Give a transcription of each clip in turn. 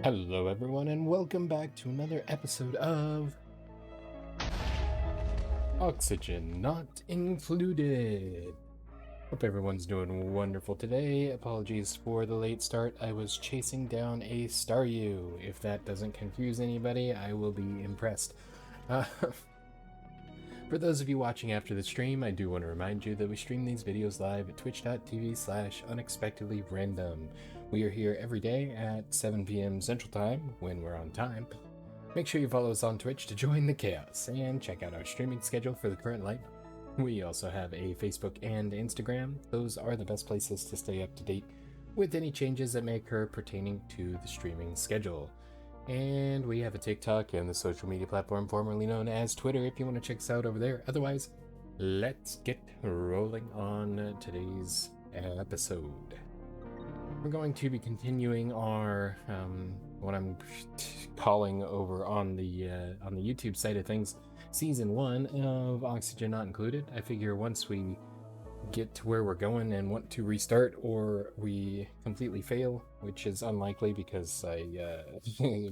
Hello, everyone, and welcome back to another episode of Oxygen Not Included. Hope everyone's doing wonderful today. Apologies for the late start. I was chasing down a Staryu. If that doesn't confuse anybody, I will be impressed. For those of you watching after the stream, I do want to remind you that we stream these videos live at twitch.tv/unexpectedlyrandom. We are here every day at 7 p.m. Central Time, when we're on time. Make sure you follow us on Twitch to join the chaos, and check out our streaming schedule for the current lineup. We also have a Facebook and Instagram. Those are the best places to stay up to date with any changes that may occur pertaining to the streaming schedule. And we have a TikTok and the social media platform formerly known as Twitter if you want to check us out over there. Otherwise, let's get rolling on today's episode. We're going to be continuing our what I'm calling over on the YouTube side of things, season 1 of Oxygen Not Included. I figure once we get to where we're going and want to restart, or we completely fail, which is unlikely because I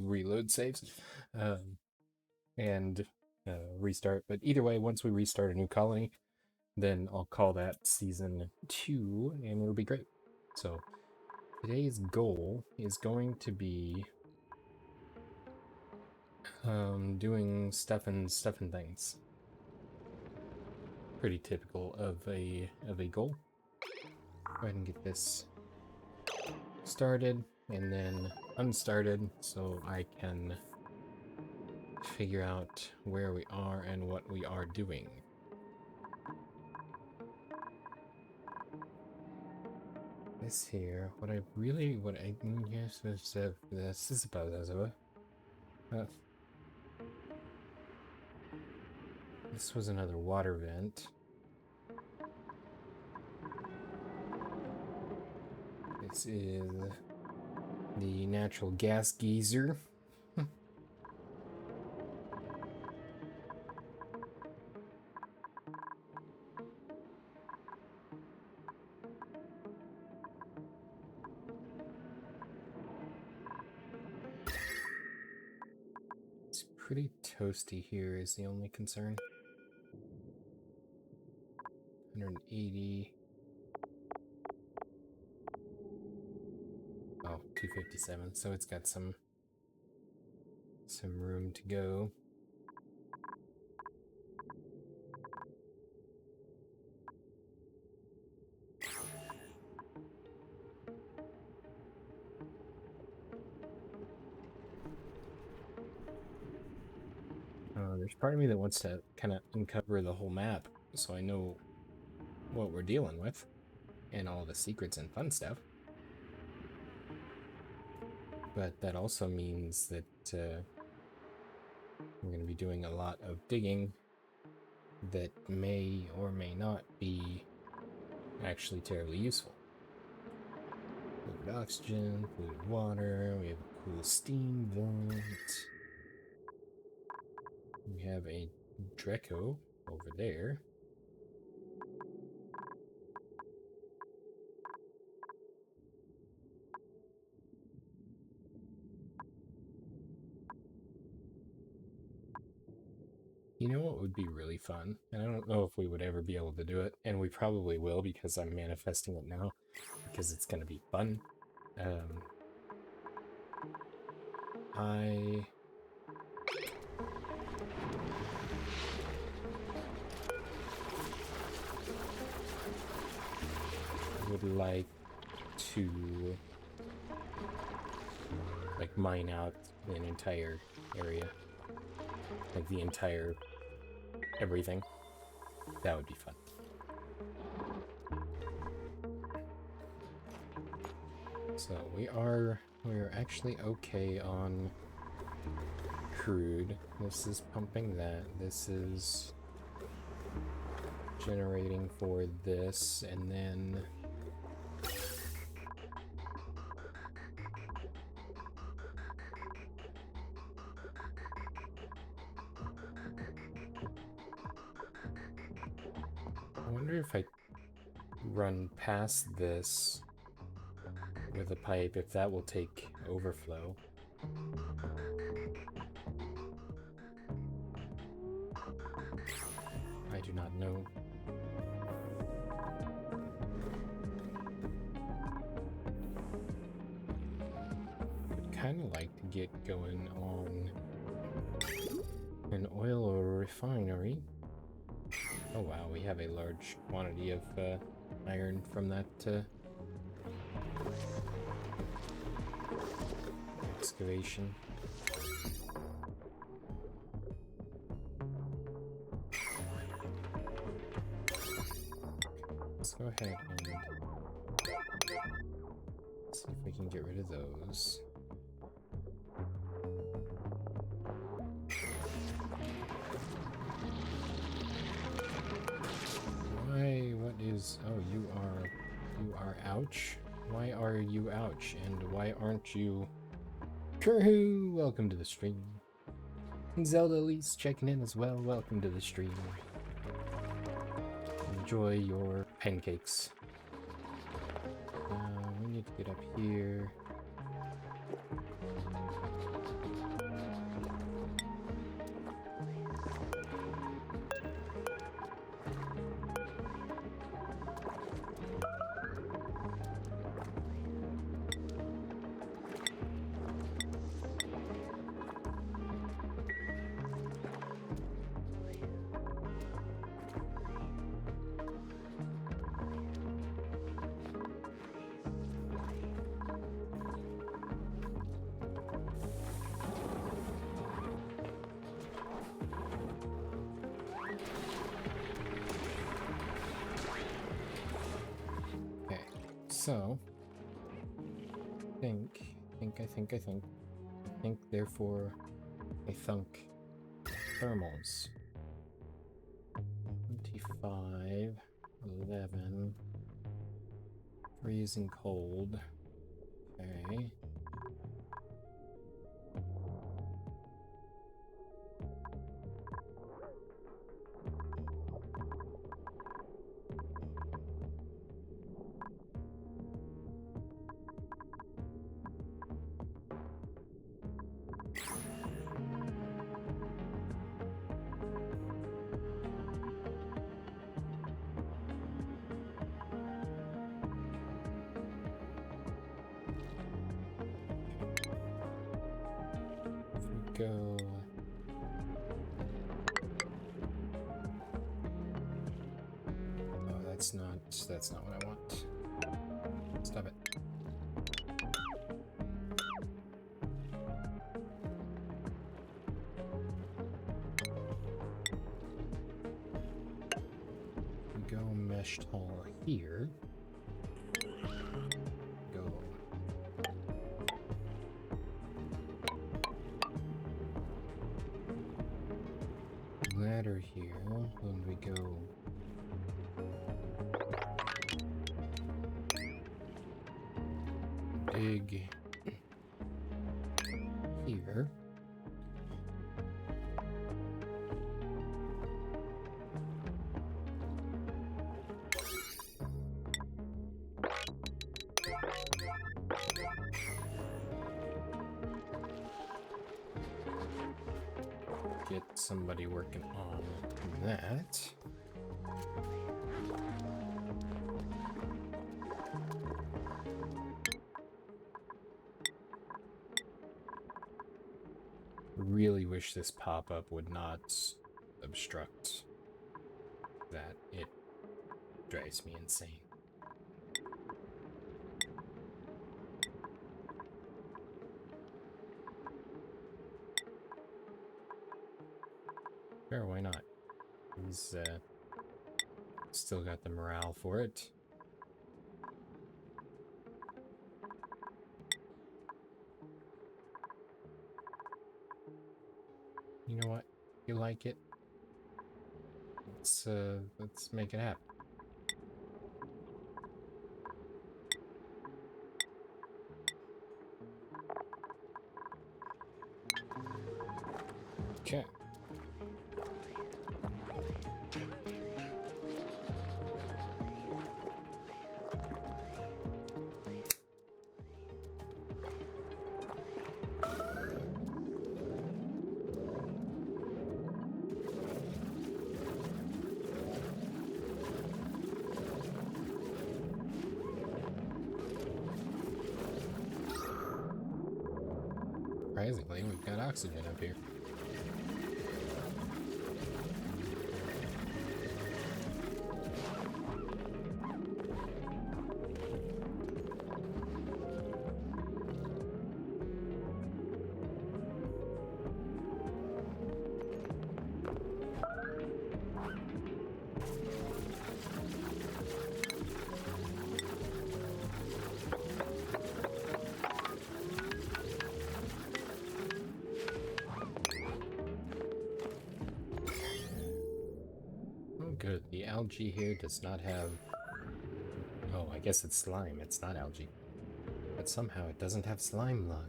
reload saves and restart. But either way, once we restart a new colony, then I'll call that season 2 and it'll be great. So today's goal is going to be doing stuff and things. Pretty typical of a goal. Go ahead and get this started and then unstarted so I can figure out where we are and what we are doing. This here, yes, this is about this was another water vent. This is the natural gas geyser. It's pretty toasty here is the only concern. 180. Oh, 257, so it's got some room to go. There's part of me that wants to kind of uncover the whole map so I know what we're dealing with and all the secrets and fun stuff. But that also means that we're going to be doing a lot of digging that may or may not be actually terribly useful. Fluid oxygen, fluid water, we have a cool steam vent. We have a Draco over there. You know what would be really fun? And I don't know if we would ever be able to do it, and we probably will because I'm manifesting it now, because it's going to be fun. I would like to mine out an entire area, like the entire everything. That would be fun. So we're actually okay on crude. This is pumping that. This is generating for this, and then I wonder if I run past this with a pipe, if that will take overflow. I do not know. Would kind of like to get going on an oil refinery. Oh wow, we have a large quantity of iron from that excavation. Let's go ahead and see if we can get rid of those. Why? What is... Oh, you are ouch? Why are you ouch? And why aren't you... Kerhoo! Welcome to the stream. Zelda Elise checking in as well. Welcome to the stream. Enjoy your pancakes. We need to get up here. So, I think, therefore, I thunk thermals. 25, 11, freezing cold, okay. Go. Oh, that's not what I want. Stop it. Go meshed hull here. Go. Ladder here, when we go dig here. Get somebody working on that. Really wish this pop-up would not obstruct that. It drives me insane. Sure, why not? He's still got the morale for it. You know what? You like it? Let's make it happen. Okay. surprisingly, we've got oxygen up here. Good. The algae here does not have... Oh, I guess it's slime. It's not algae. But somehow it doesn't have slime lung.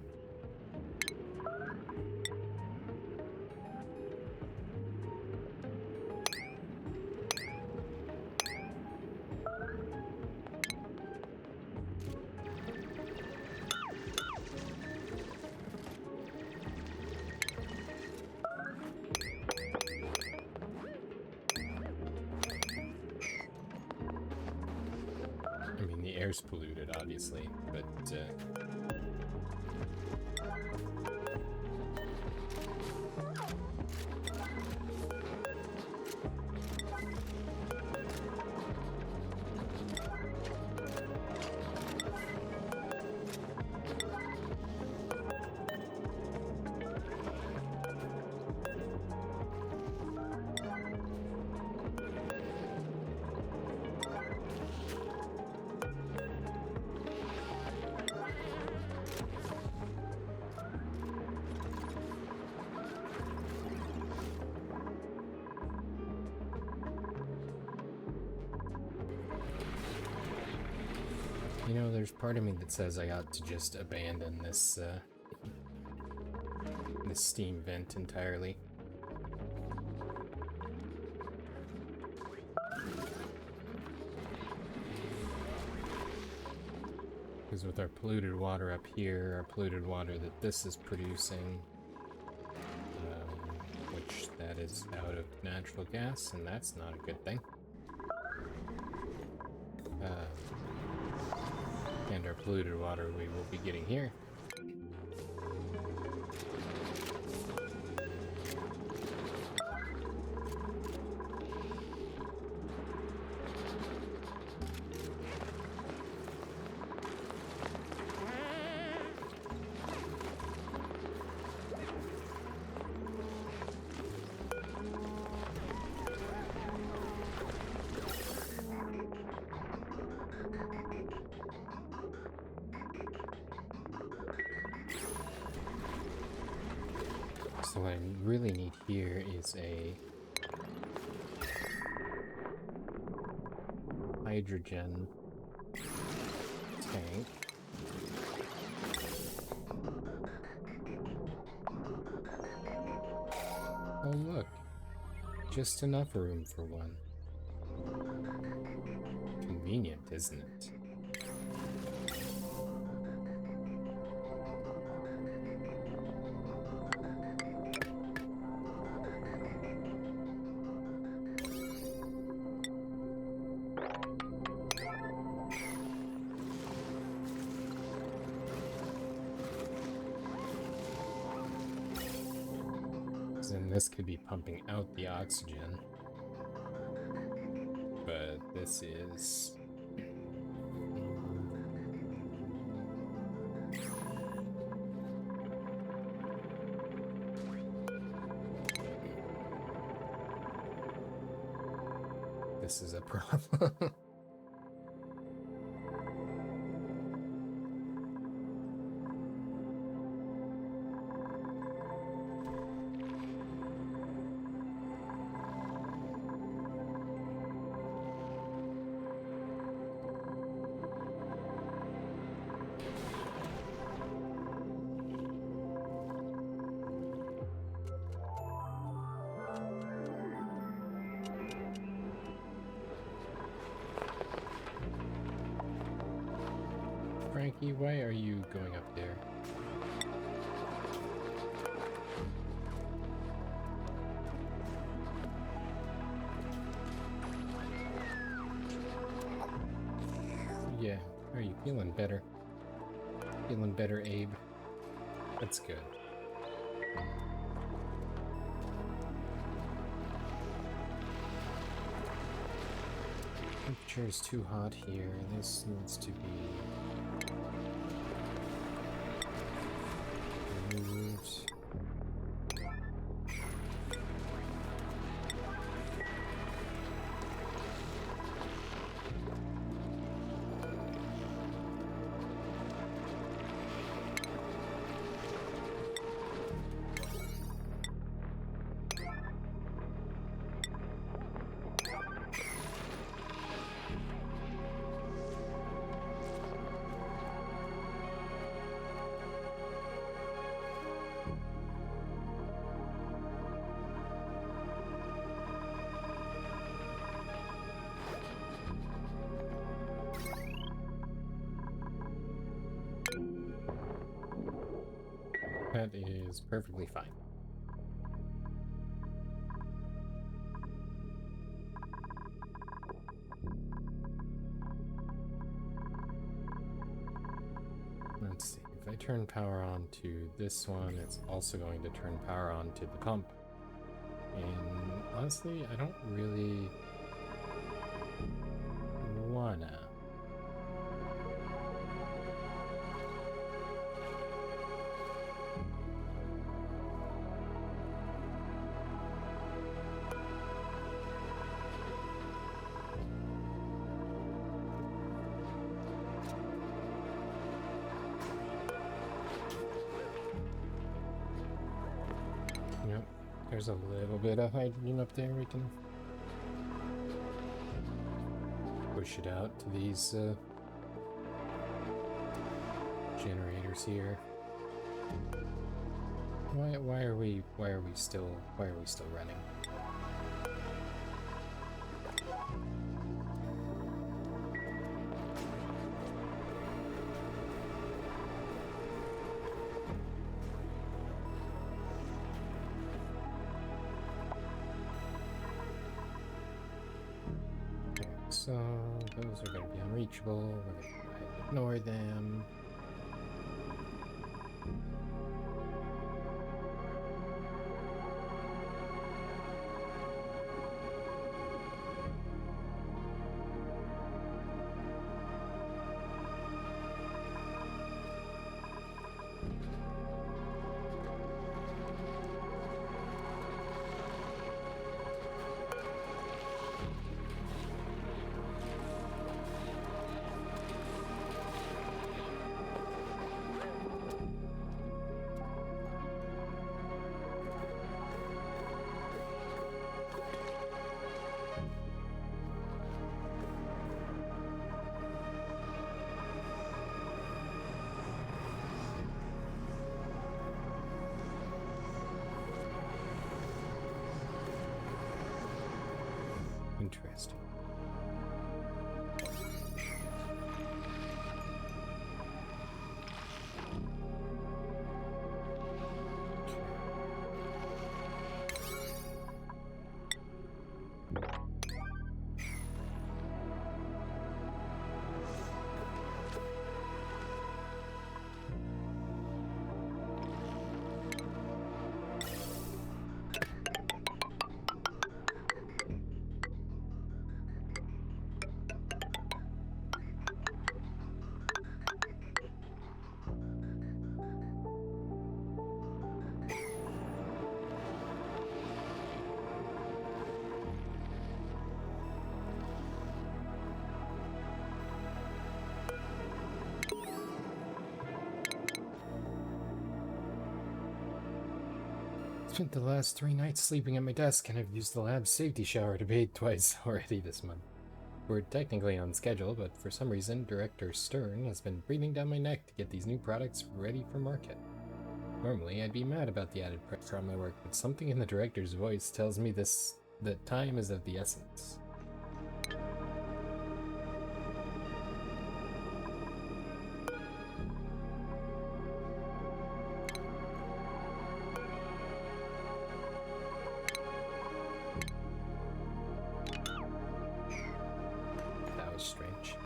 I mean, the air's polluted, obviously, but, you know, there's part of me that says I ought to just abandon this, this steam vent entirely. Because with our polluted water up here, our polluted water that this is producing, which that is out of natural gas, and that's not a good thing. And our polluted water we will be getting here. So what I really need here is a hydrogen tank. Oh look, just enough room for one. Convenient, isn't it? And this could be pumping out the oxygen, but this is... This is a problem. Frankie, why are you going up there? Yeah, are you feeling better? Feeling better, Abe? That's good. Temperature is too hot here. This needs to be removed. That is perfectly fine. Let's see, if I turn power on to this one, it's also going to turn power on to the pump. And honestly, I don't really wanna. Yep, there's a little bit of hydrogen up there. We can push it out to these generators here. Why are we still running? Okay, so those are going to be unreachable. We're going to go ahead and ignore them. Interesting. Spent the last 3 nights sleeping at my desk, and I've used the lab safety shower to bathe twice already this month. We're technically on schedule, but for some reason, Director Stern has been breathing down my neck to get these new products ready for market. Normally, I'd be mad about the added pressure on my work, but something in the director's voice tells me that time is of the essence. That was strange.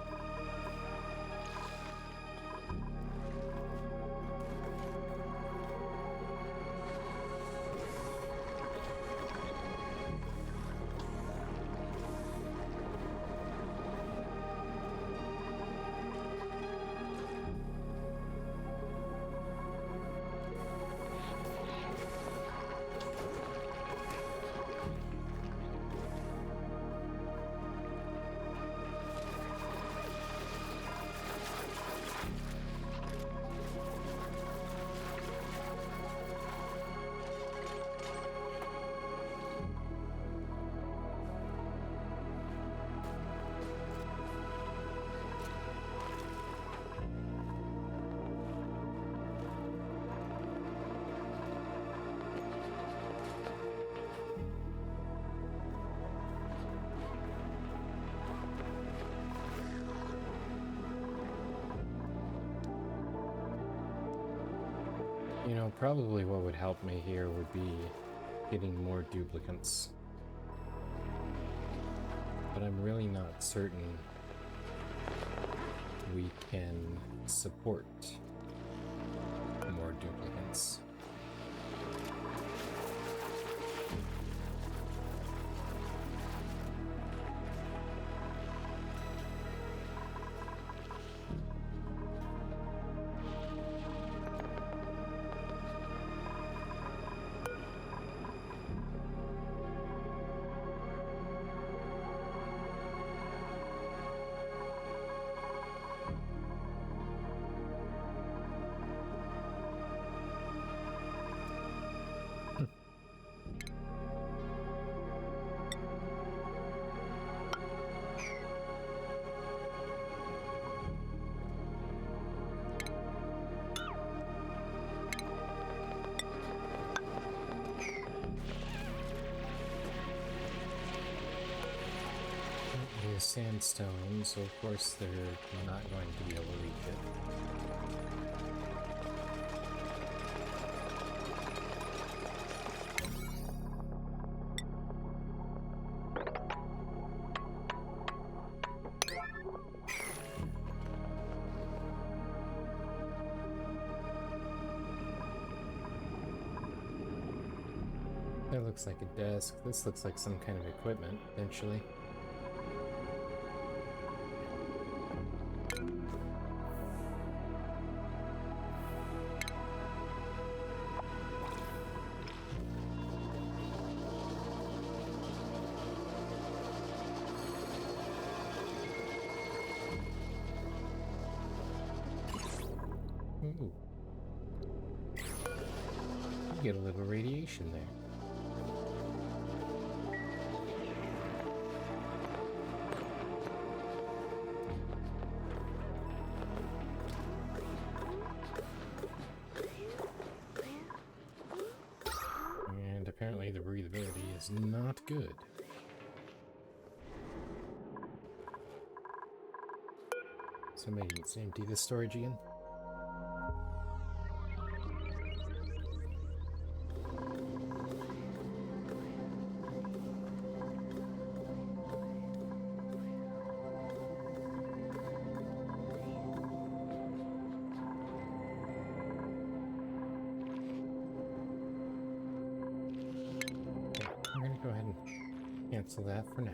You know, probably what would help me here would be getting more duplicants. But I'm really not certain we can support more duplicants. Sandstone, so of course they're not going to be able to reach it. That looks like a desk. This looks like some kind of equipment, potentially. Ooh. You get a little radiation there. And apparently the breathability is not good. Somebody needs to empty this storage again. I'm gonna go ahead and cancel that for now.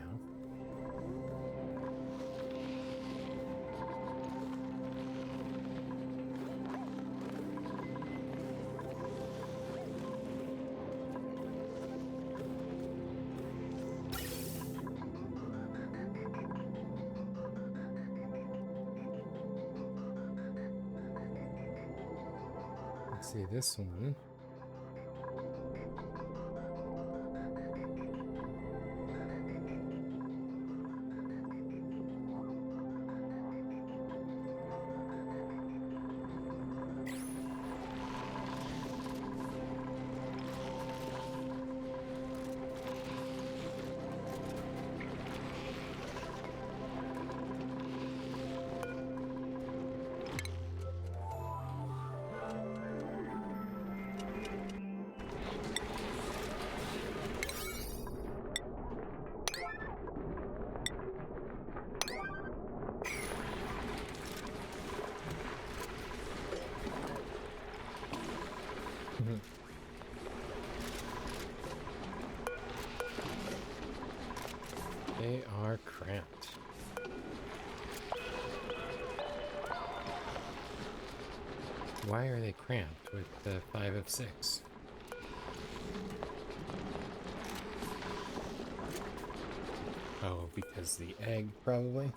Let's see this one. They are cramped. Why are they cramped with the 5 of 6? Oh, because the egg, probably?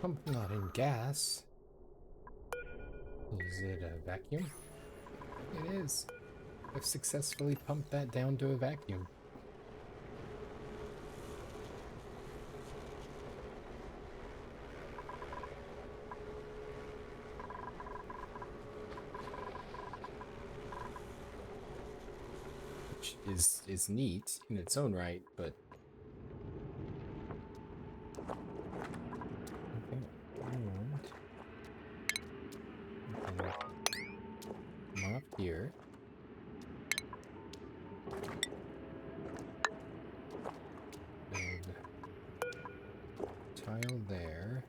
pump not in gas. Is it a vacuum? It is. I've successfully pumped that down to a vacuum. Which is neat in its own right, but okay. And come up here. Build tile there.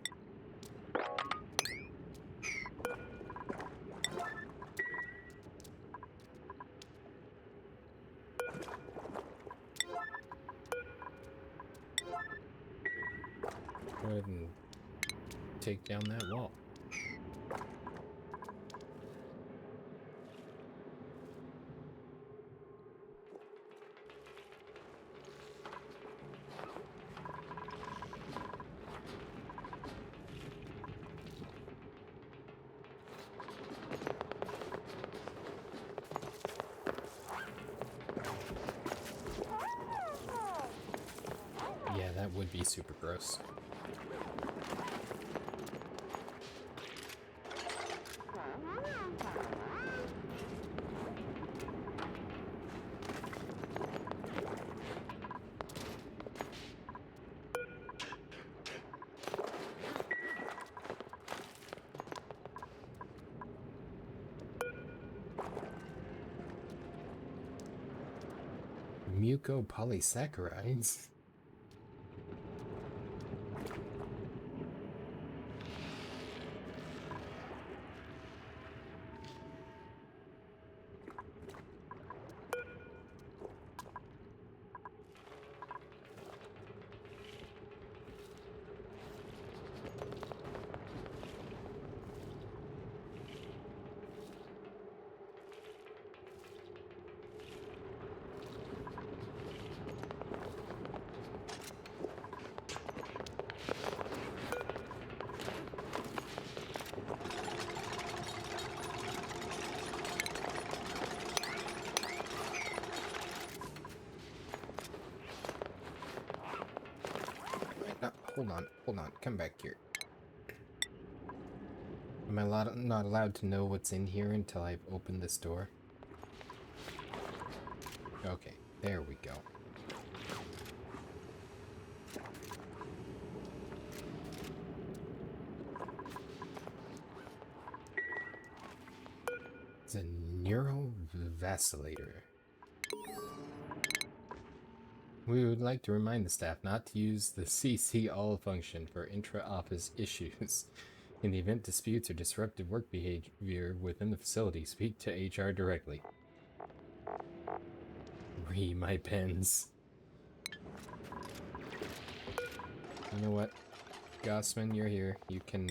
Go ahead and take down that wall. Yeah, that would be super gross. Mucopolysaccharides? Hold on, come back here. Am I not allowed to know what's in here until I've opened this door? Okay, there we go. It's a neurovacillator. We would like to remind the staff not to use the CC all function for intra-office issues. In the event disputes or disruptive work behavior within the facility, speak to HR directly. My pens. You know what? Gossman, you're here. You can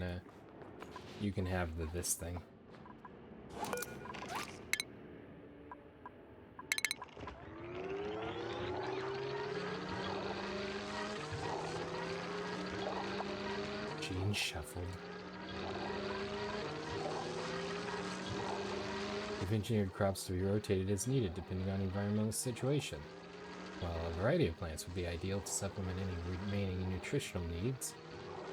have this thing. Gene shuffled. If engineered crops to be rotated as needed, depending on environmental situation. While a variety of plants would be ideal to supplement any remaining nutritional needs,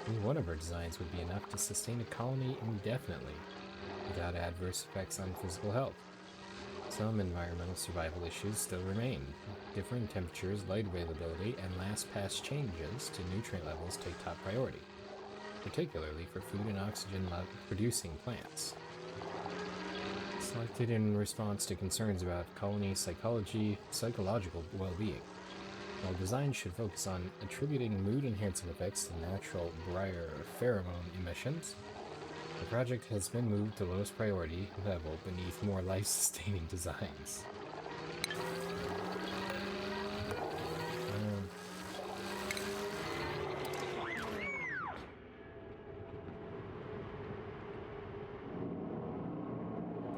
any one of our designs would be enough to sustain a colony indefinitely, without adverse effects on physical health. Some environmental survival issues still remain. Differing temperatures, light availability, and last pass changes to nutrient levels take top priority, particularly for food and oxygen producing plants. Selected in response to concerns about colony psychological well-being. While design should focus on attributing mood-enhancing effects to natural briar pheromone emissions, the project has been moved to lowest priority level beneath more life-sustaining designs.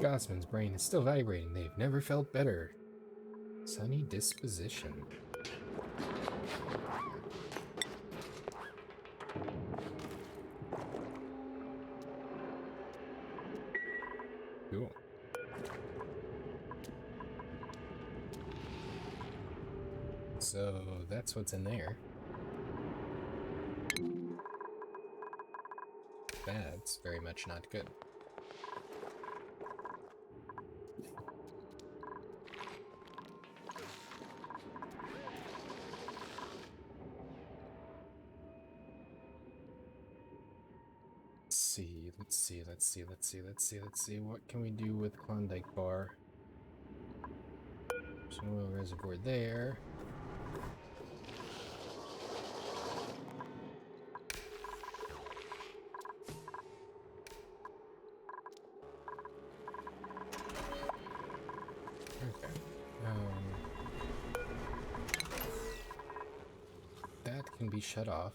Gossman's brain is still vibrating. They've never felt better. Sunny disposition. Cool. So that's what's in there. That's very much not good. Let's see. What can we do with Klondike Bar? There's an oil reservoir there. Okay. That can be shut off.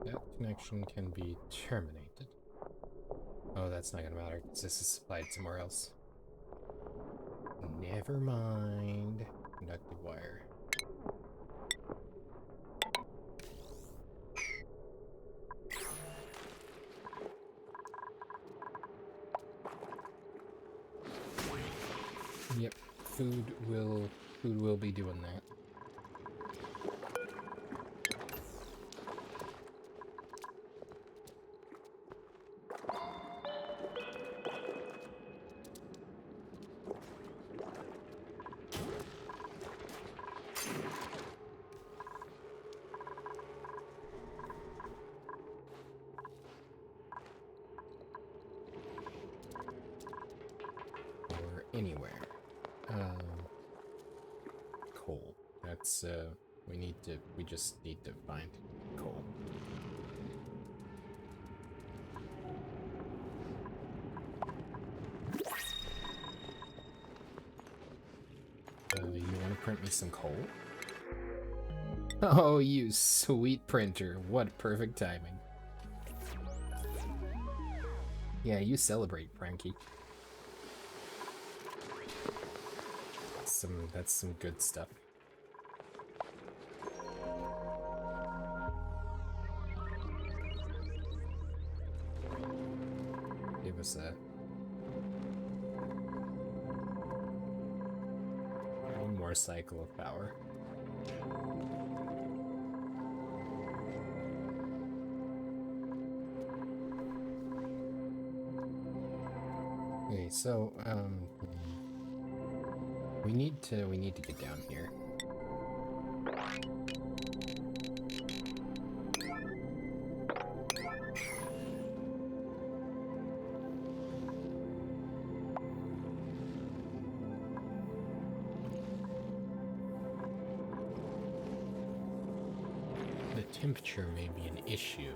That connection can be terminated. Oh, that's not gonna matter because this is supplied somewhere else. Never mind. Conductive wire. Yep, food will be doing that. Or anywhere. Coal. That's we just need to find coal. You want to print me some coal? Oh, you sweet printer. What perfect timing. Yeah, you celebrate, Frankie. That's some good stuff. Give us one more cycle of power. Okay, so we need to get down here. The temperature may be an issue.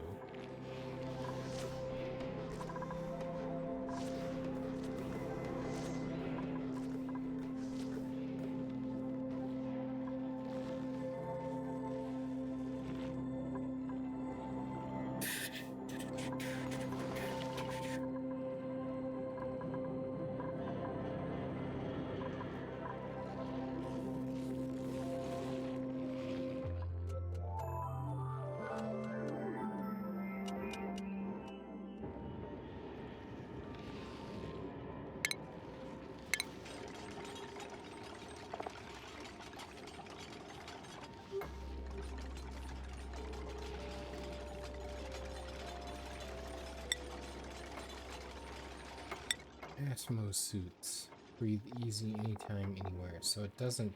Asmo suits. Breathe easy anytime, anywhere. So it doesn't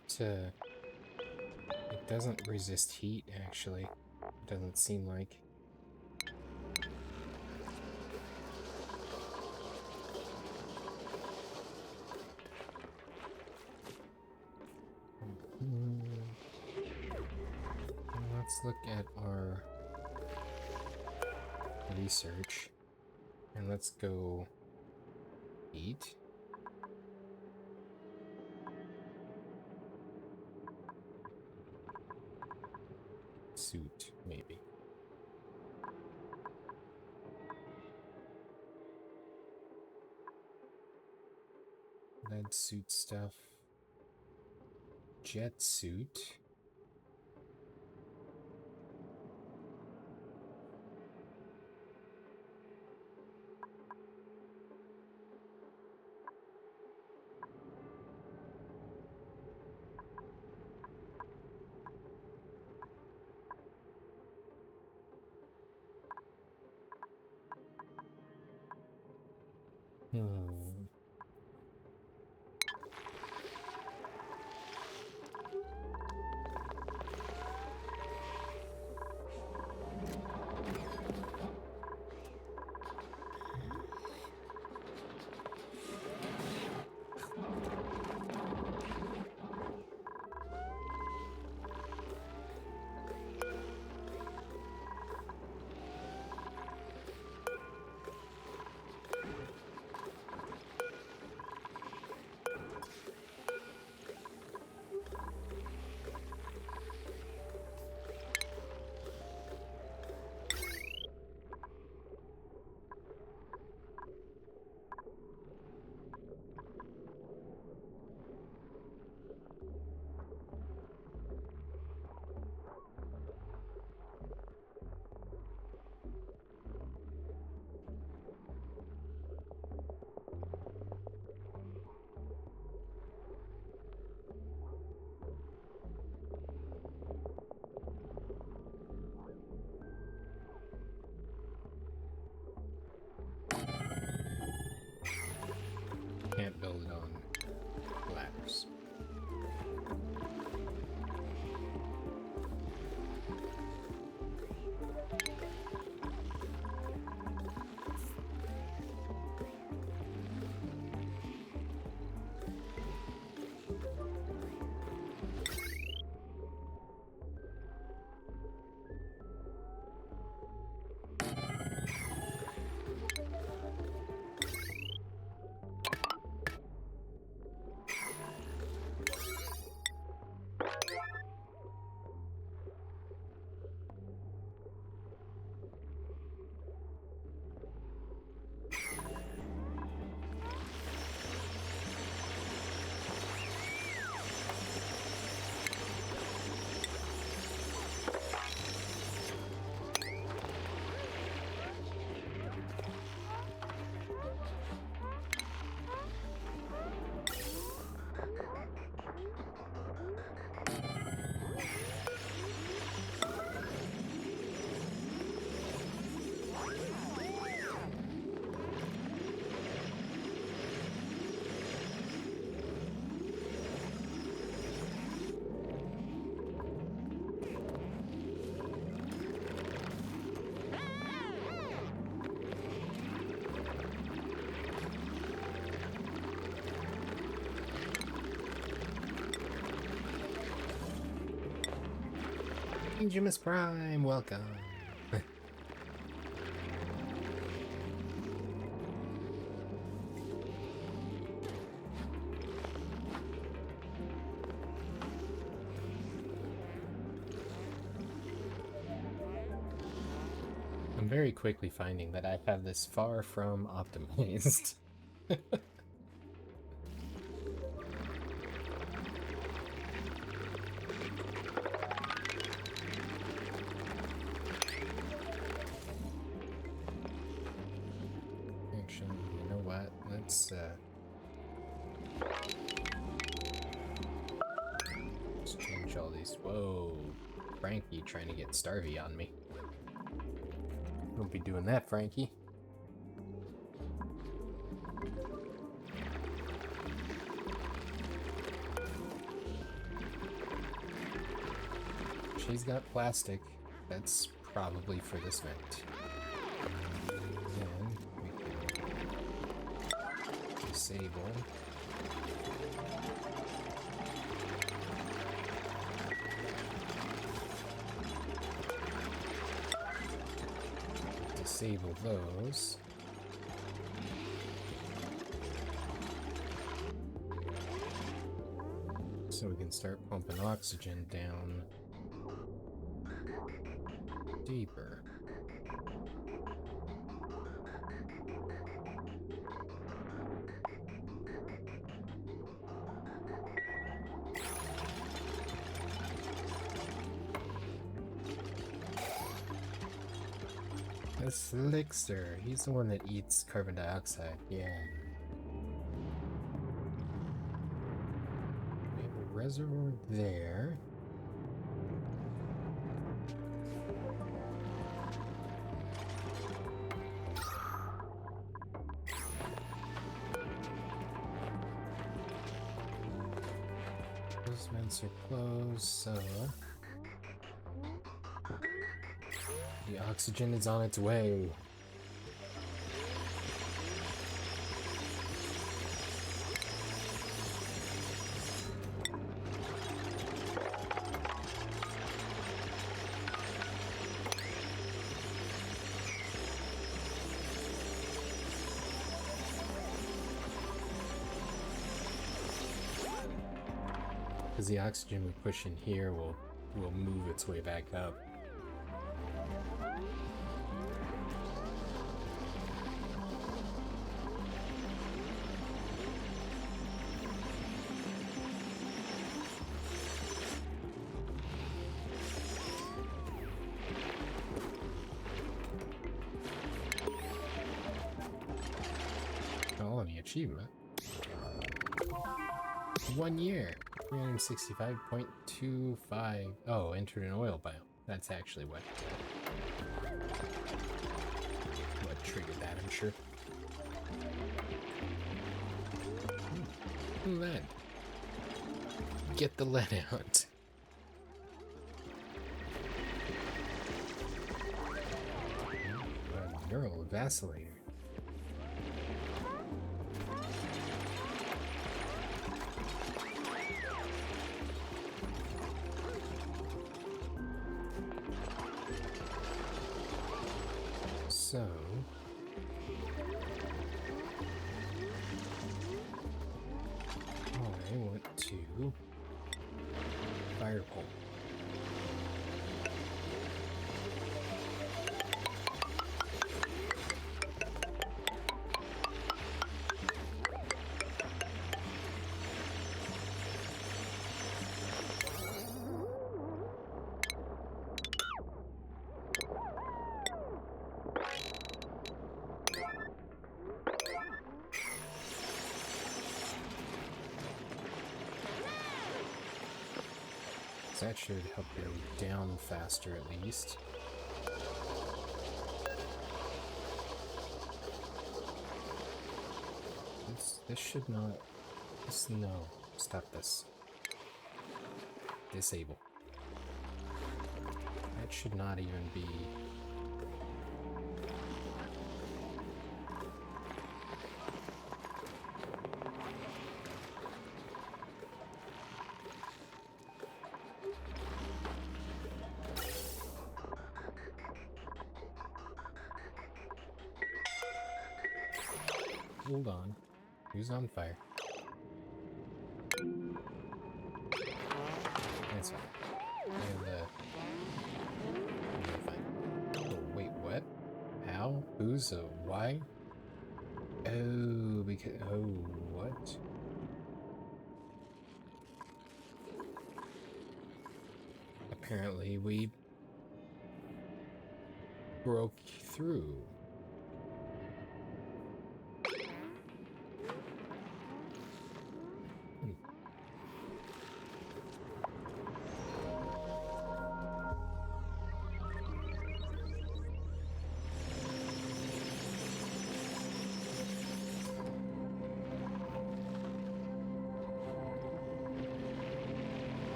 resist heat, actually. It doesn't seem like. Let's look at our research. And let's go eat. Suit, maybe. med suit stuff. Jet suit. Can't build it on ladders. Jimus Prime, welcome. I'm very quickly finding that I have this far from optimized. Actually, you know what? Let's change all these. Whoa, Frankie trying to get Starvey on me. Don't be doing that, Frankie. She's got plastic. That's probably for this vent. And we can disable. Disable those. So we can start pumping oxygen down deeper. A slickster. He's the one that eats carbon dioxide. Yeah. We have a reservoir there. Those vents are closed, so the oxygen is on its way. Because the oxygen we push in here will move its way back up. Colony achievement. 1 year. 365.25. Oh, entered an oil biome. That's actually what triggered that, I'm sure. Lead. Get the lead out. A neural vacillator. So, I want to fire pole. That should help you down faster, at least. This should not... no. Stop this. Disable. That should not even be... Hold on. Who's on fire? That's fine. Fine. Oh, wait, what? How? Who's a why? Oh, because... oh, what? Apparently we broke through.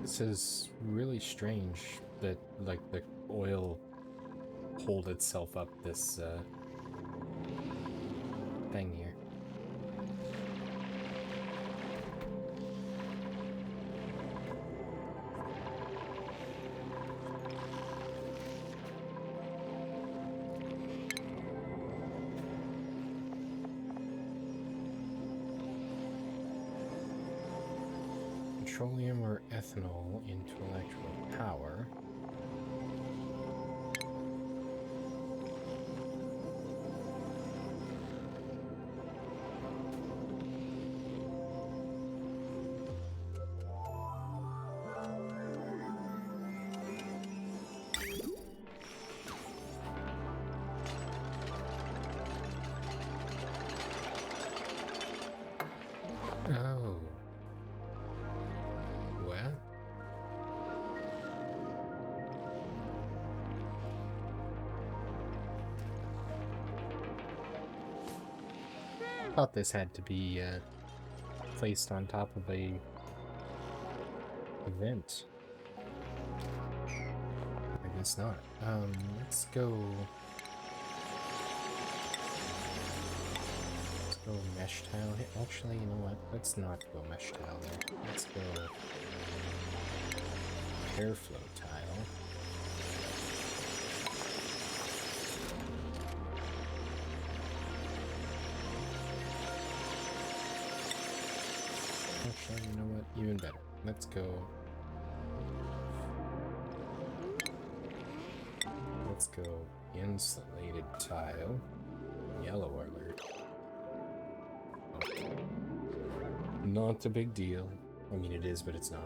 This is really strange that, like, the oil pulled itself up this, thing here. Petroleum or ethanol into electrical power. Oh. Well. Thought this had to be placed on top of a event. I guess not. Let's go mesh tile here. Actually, you know what? Let's not go mesh tile there. Let's go airflow tile. Actually, you know what? Even better. Let's go insulated tile. Yellow alert. Okay. Not a big deal. I mean, it is, but it's not.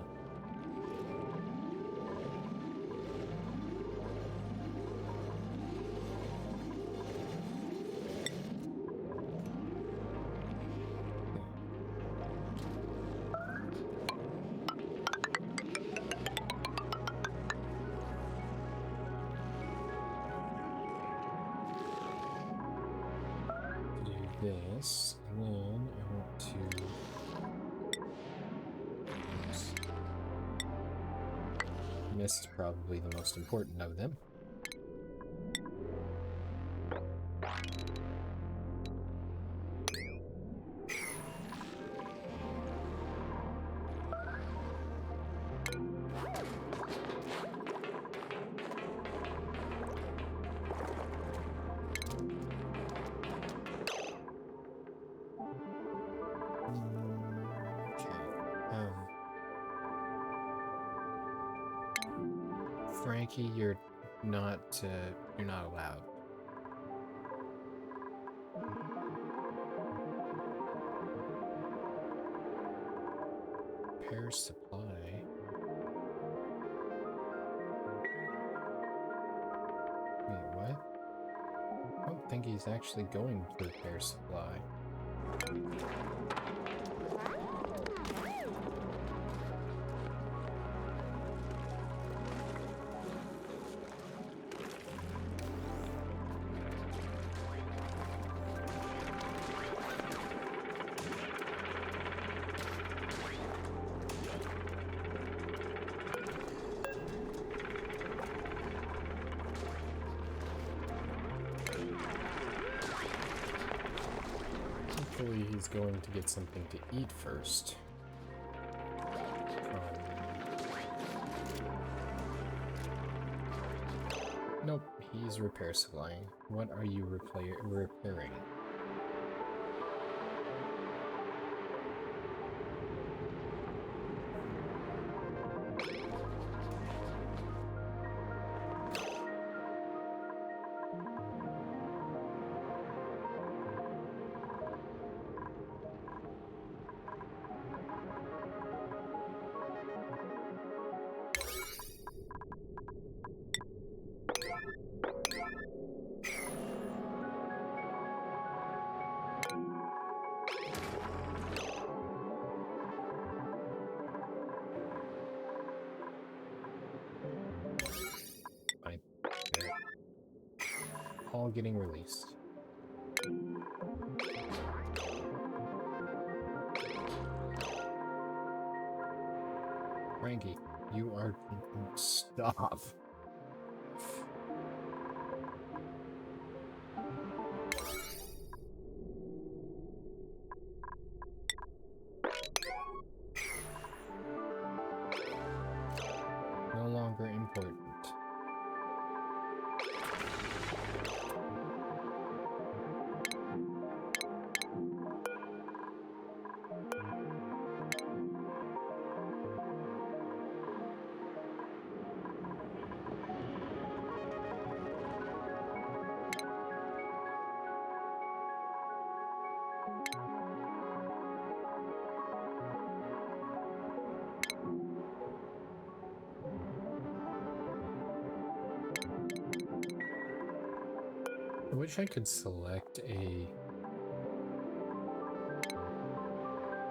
This, and then I want to mist, probably the most important of them. Frankie, you're not allowed. Repair supply. Wait, what? I don't think he's actually going to repair supply. Hopefully he's going to get something to eat first. Nope, he's repair supplying. What are you repairing? All getting released. Frankie, you are... Stop. No longer important. I wish I could select a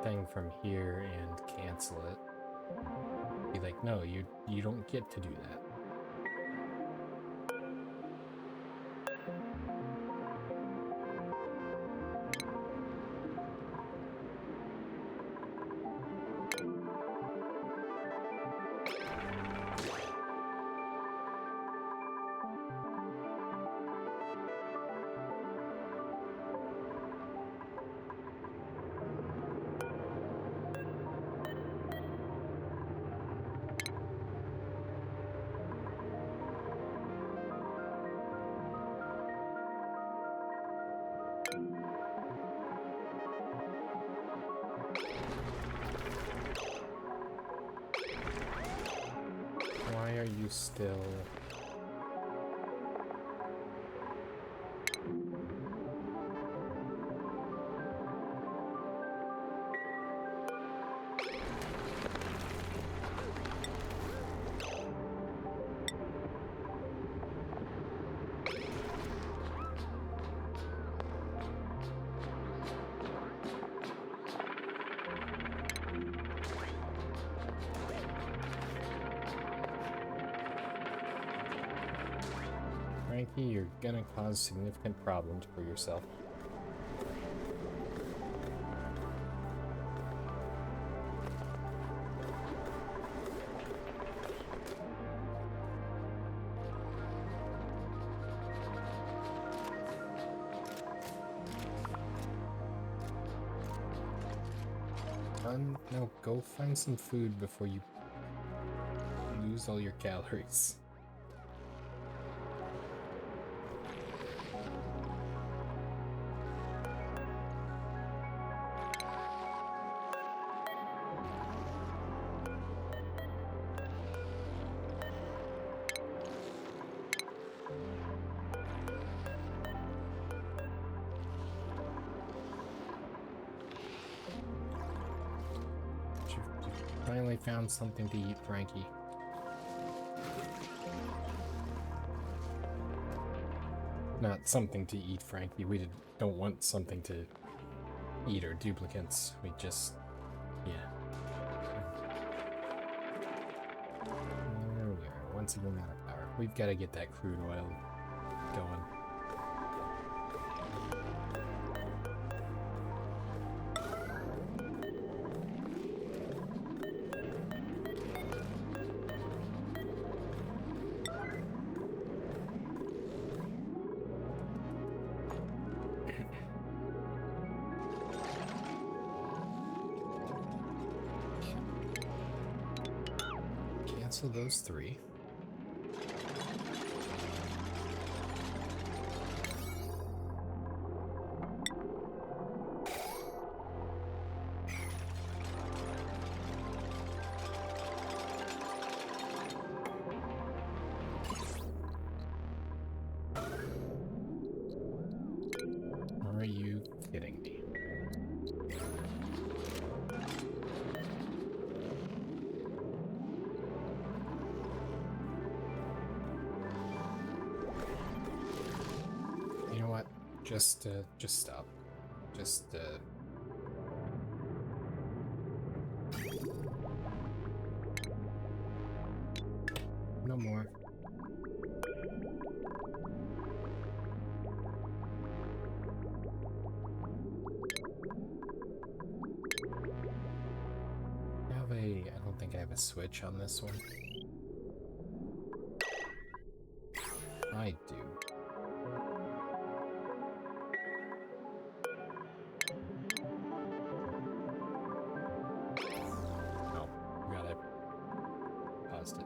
thing from here and cancel it. Be like, no, you don't get to do that. Why are you still... Frankie, you're gonna cause significant problems for yourself. No, go find some food before you lose all your calories. You finally found something to eat, Frankie. Not something to eat, Frankie. We don't want something to eat or duplicants. We just... yeah. There we are. Once again out of power. We've got to get that crude oil going. Cancel those 3. Are you kidding me? You know what? Just stop. No more. I don't think I have a switch on this one. I do. Oh, forgot I paused it.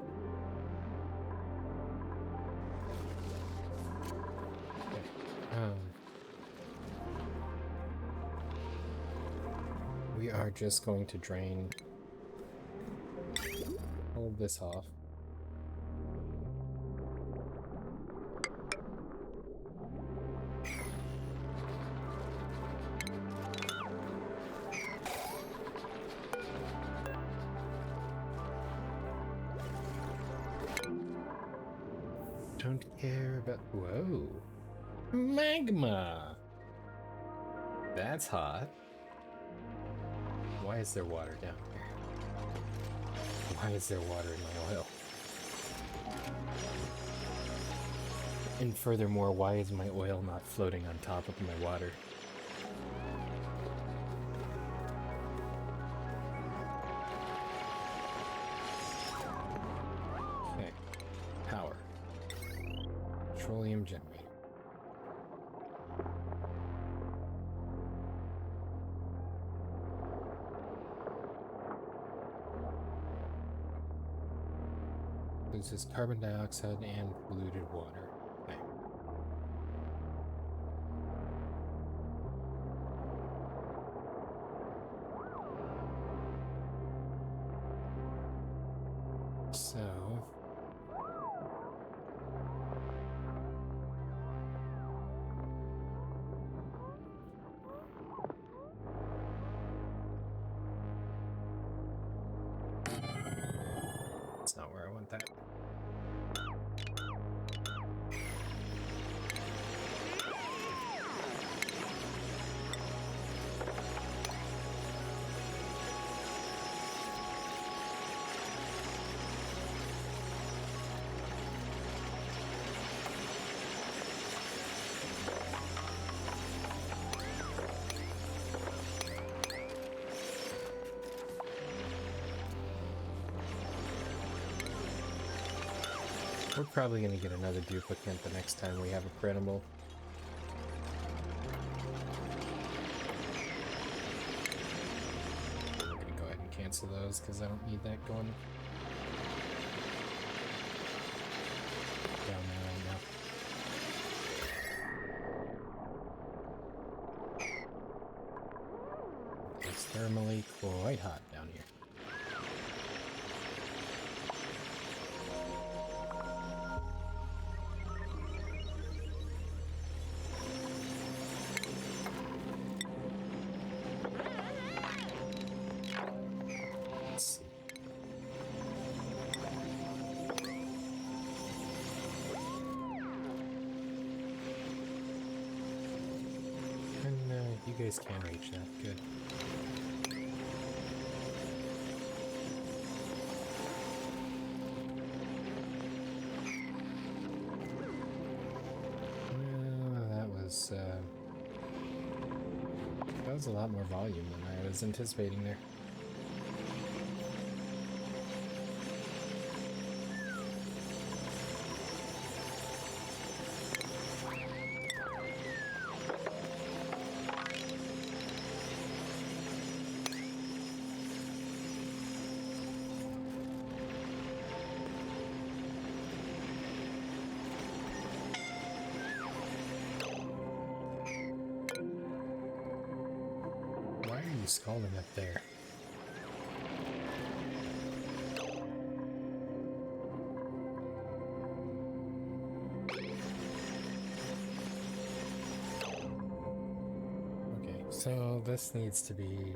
Okay. We are just going to drain all of this off. Don't care about... Whoa. Magma! That's hot. why is there water down here? Why is there water in my oil? And furthermore, why is my oil not floating on top of my water? Okay. Power. Petroleum generator. This is carbon dioxide and polluted water. Okay. So that's not where I want that. We're probably going to get another duplicant the next time we have a printable. I'm going to go ahead and cancel those because I don't need that going down there right now. It's thermally quite hot down here. You guys can reach that. Good. That was a lot more volume than I was anticipating there. Scalding up there. Okay, so this needs to be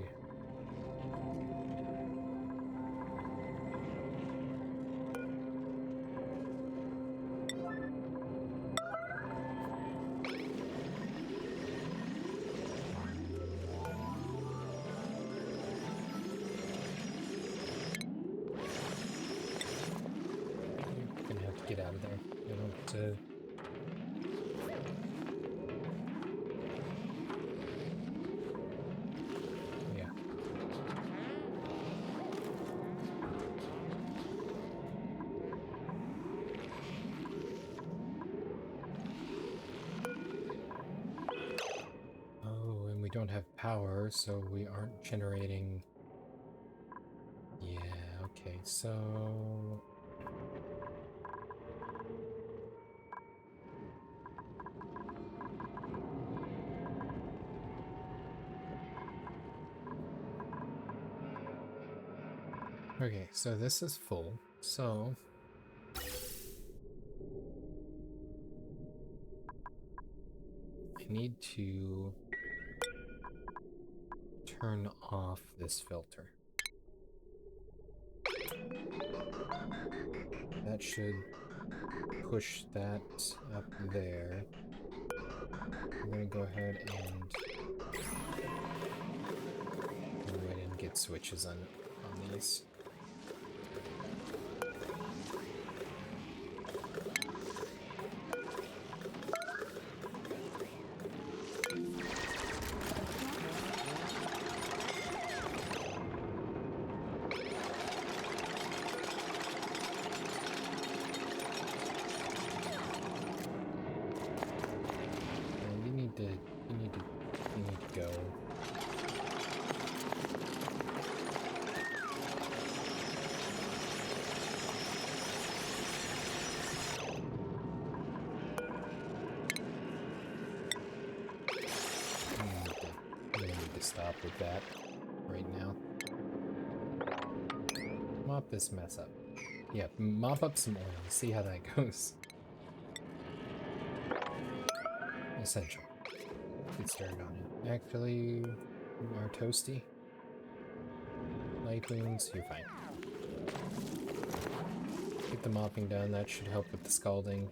get out of there. I don't, yeah. Oh, and we don't have power, so we aren't generating. Yeah, okay, so okay, so this is full, so I need to turn off this filter. That should push that up there. I'm gonna go ahead and go ahead and get light switches on these. You need to go. You need to stop with that right now. Mop this mess up. Yeah, mop up some oil. See how that goes. Essential. Get started on it. Actually, you are toasty. Light wounds, you're fine. Get the mopping done, that should help with the scalding.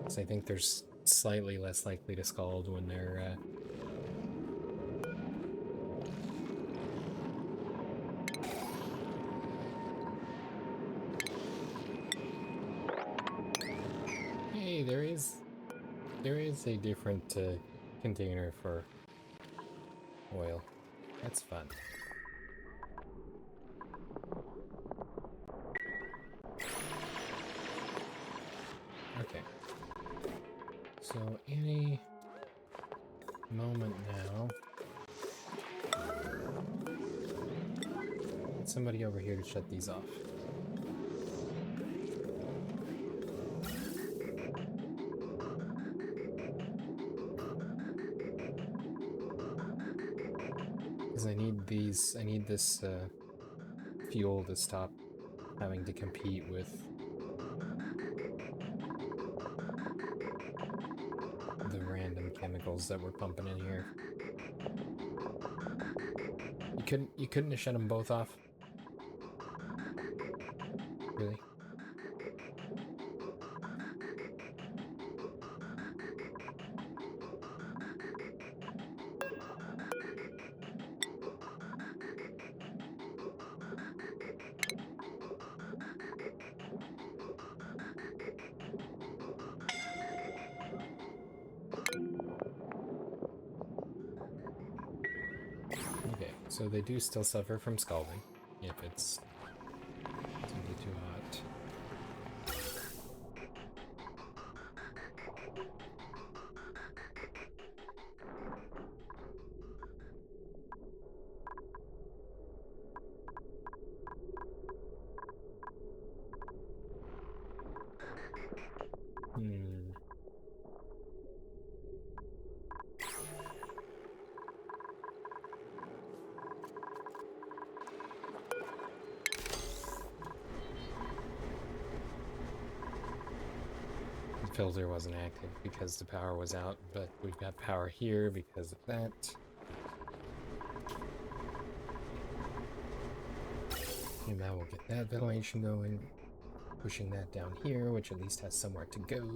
So I think they're slightly less likely to scald when they're Hey, there is a different container for oil. That's fun. Okay. So any moment now, get somebody over here to shut these off. Because I need this fuel to stop having to compete with the random chemicals that we're pumping in here. You couldn't have shut them both off? Really? Okay, so they do still suffer from scalding if it's too hot. The filter wasn't active because the power was out, but we've got power here because of that. And now we'll get that ventilation going, pushing that down here, which at least has somewhere to go.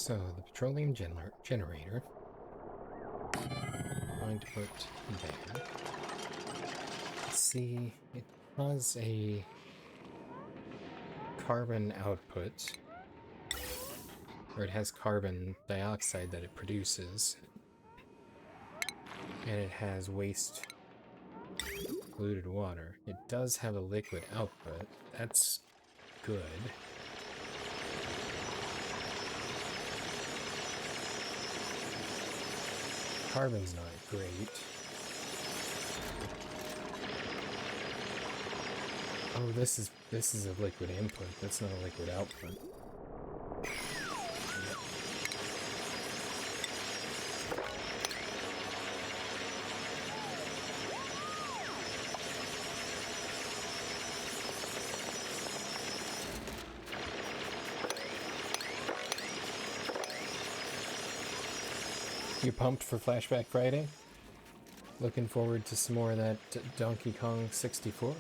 So the petroleum generator, I'm going to put there. Let's see, it has a carbon output, or it has carbon dioxide that it produces, and it has waste polluted water. It does have a liquid output. That's good. Carbon's not great. Oh, this is a liquid input. That's not a liquid output. You pumped for Flashback Friday? Looking forward to some more of that Donkey Kong 64?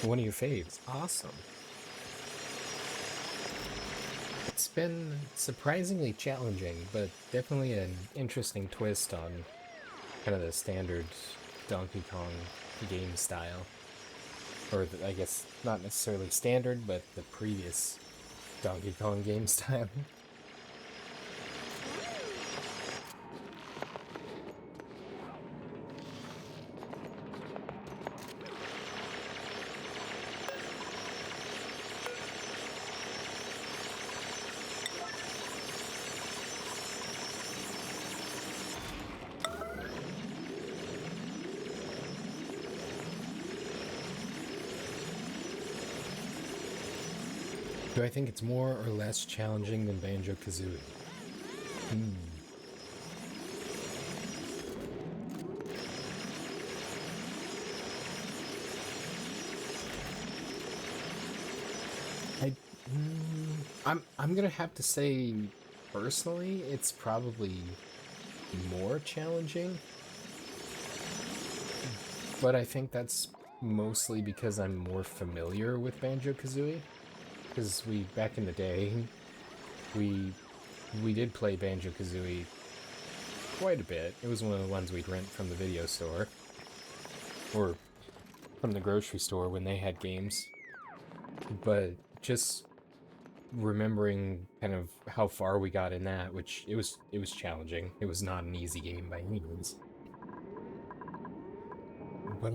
One of your faves. Awesome. It's been surprisingly challenging, but definitely an interesting twist on kind of the standard Donkey Kong game style. Or I guess not necessarily standard, but the previous Donkey Kong game style. Do I think it's more or less challenging than Banjo-Kazooie? I'm gonna have to say, personally, it's probably more challenging. But I think that's mostly because I'm more familiar with Banjo-Kazooie. Because back in the day, we did play Banjo-Kazooie quite a bit. It was one of the ones we'd rent from the video store. Or from the grocery store when they had games. But just remembering kind of how far we got in that, which it was challenging. It was not an easy game by any means. But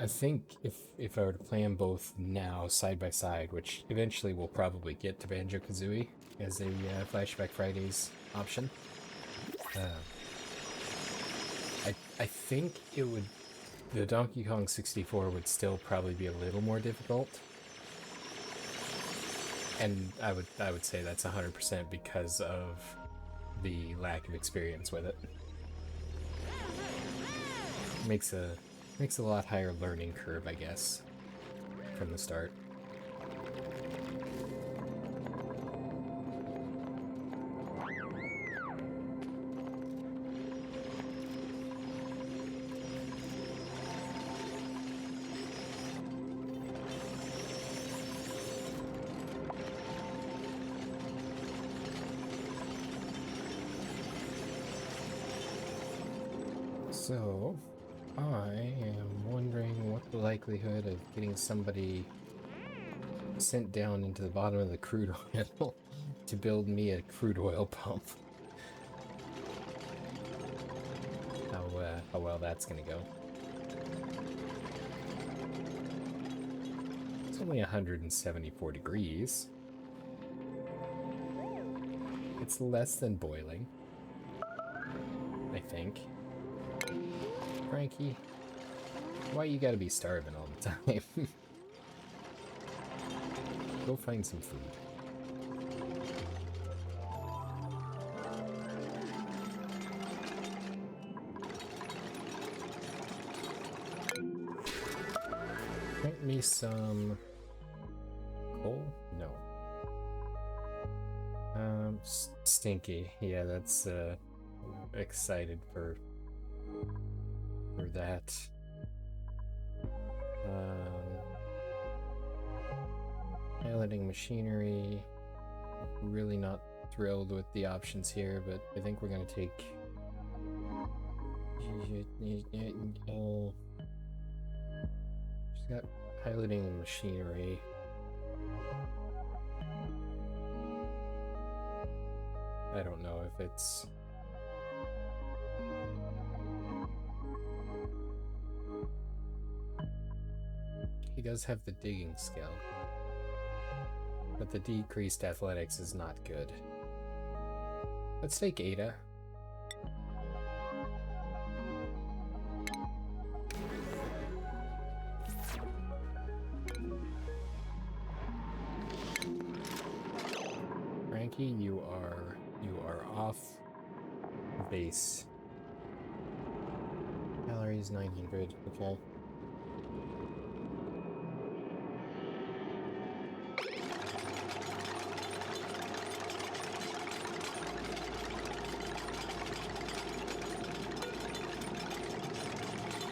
I think if I were to play them both now side by side, which eventually we'll probably get to Banjo-Kazooie as a Flashback Fridays option, I think the Donkey Kong 64 would still probably be a little more difficult. And I would say that's 100% because of the lack of experience with it. Makes a lot higher learning curve, I guess, from the start. So, I am wondering what the likelihood of getting somebody sent down into the bottom of the crude oil to build me a crude oil pump. How well that's gonna go. It's only 174 degrees. It's less than boiling, I think. Frankie, why you gotta be starving all the time? go find some food. Plant me some coal? No. Stinky. Yeah, that's excited for that. Piloting machinery. Really not thrilled with the options here, but I think we're gonna take. She's got piloting machinery. I don't know if it's. He does have the digging skill, but the decreased athletics is not good. Let's take Ada. Frankie, you are off base. Calories 900. Okay.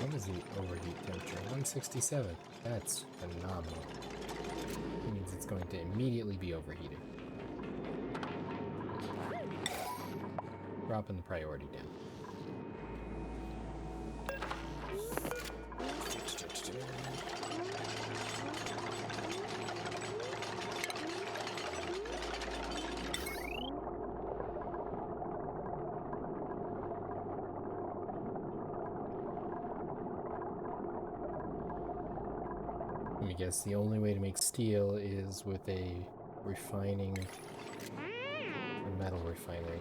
What is the overheat temperature? 167. That's phenomenal. That means it's going to immediately be overheated. Dropping the priority down. Let me guess, the only way to make steel is with a metal refinery.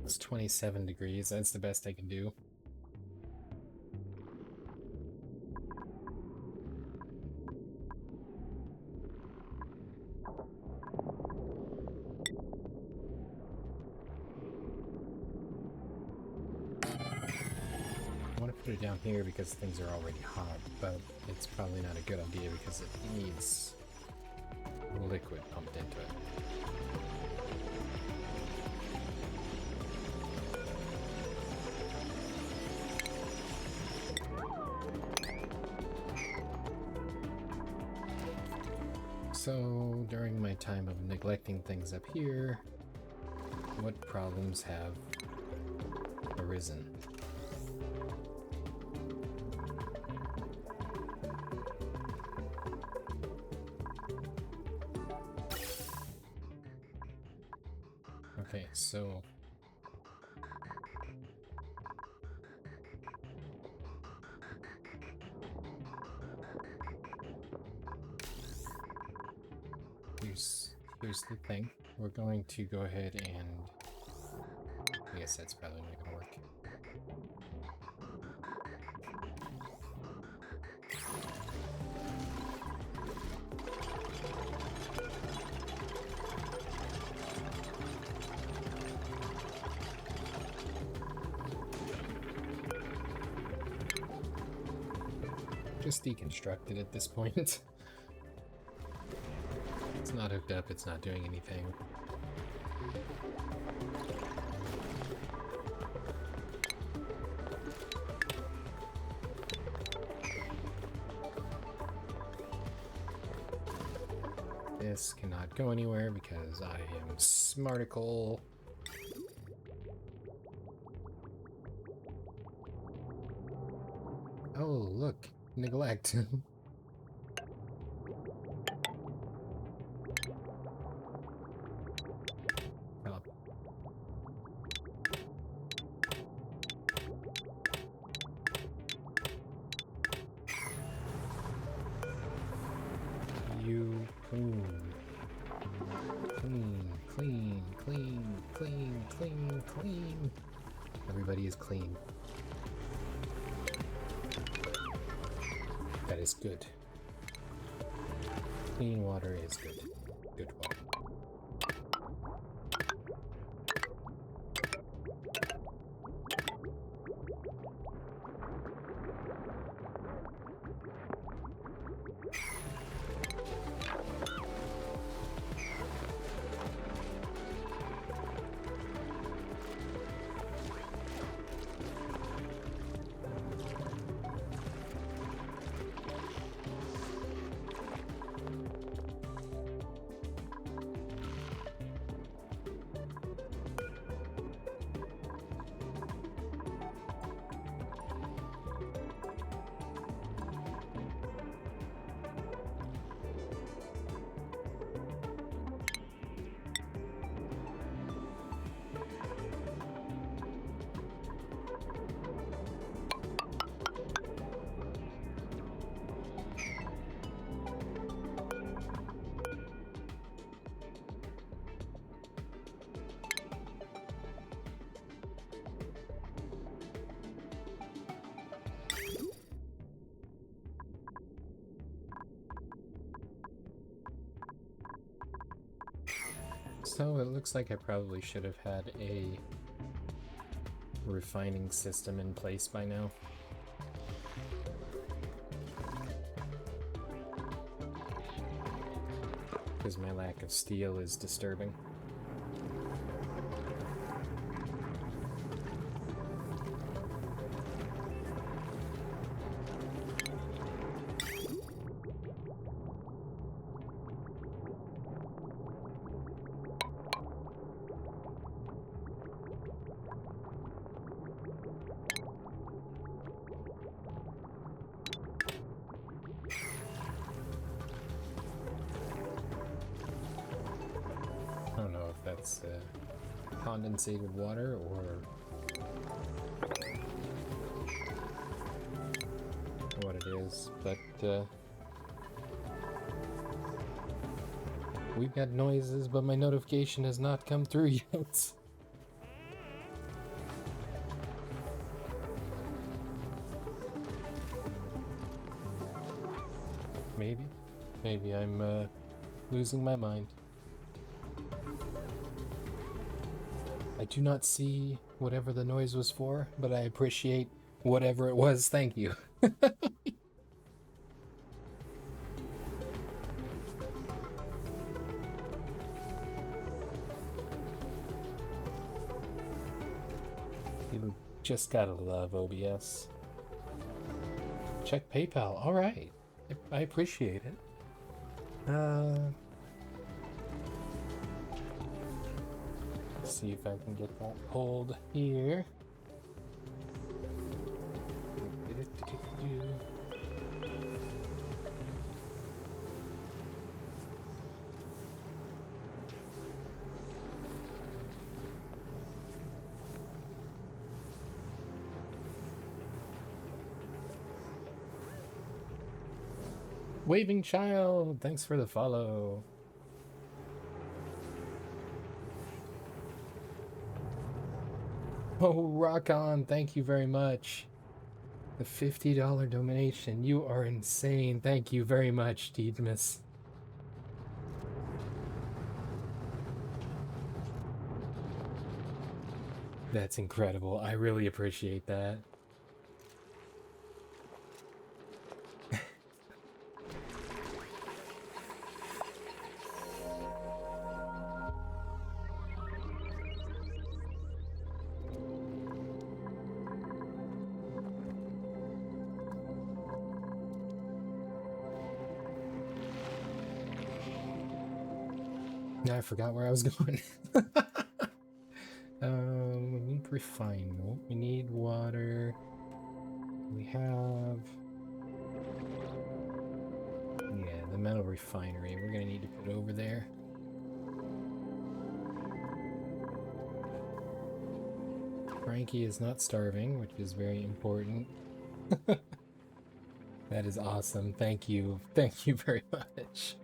It's 27 degrees. That's the best I can do. I want to put it down here because things are already hot, but it's probably not a good idea because it needs liquid pumped into it. So, during my time of neglecting things up here, what problems have arisen? Okay, so here's the thing. We're going to go ahead and I guess that's probably not gonna work. Just deconstruct it at this point. It's not hooked up, it's not doing anything. This cannot go anywhere because I am smarticle. Oh, look, neglect. Help. You clean. Clean, clean, clean, clean, clean. Everybody is clean. That is good. Clean water is good. Good water. So it looks like I probably should have had a refining system in place by now. Because my lack of steel is disturbing. I don't know if that's condensated water or what it is, but we've got noises, but my notification has not come through yet. Maybe I'm losing my mind. I do not see whatever the noise was for, but I appreciate whatever it was. Thank you. You just gotta love OBS. Check PayPal. All right. I appreciate it. Let's see if I can get that pulled here. Waving Child, thanks for the follow. Oh, rock on, thank you very much. The $50 donation, you are insane. Thank you very much, Deedmus. That's incredible. I really appreciate that. I forgot where I was going. We need refinement. We need water. We have... Yeah, the metal refinery. We're gonna need to put it over there. Frankie is not starving, which is very important. That is awesome. Thank you. Thank you very much.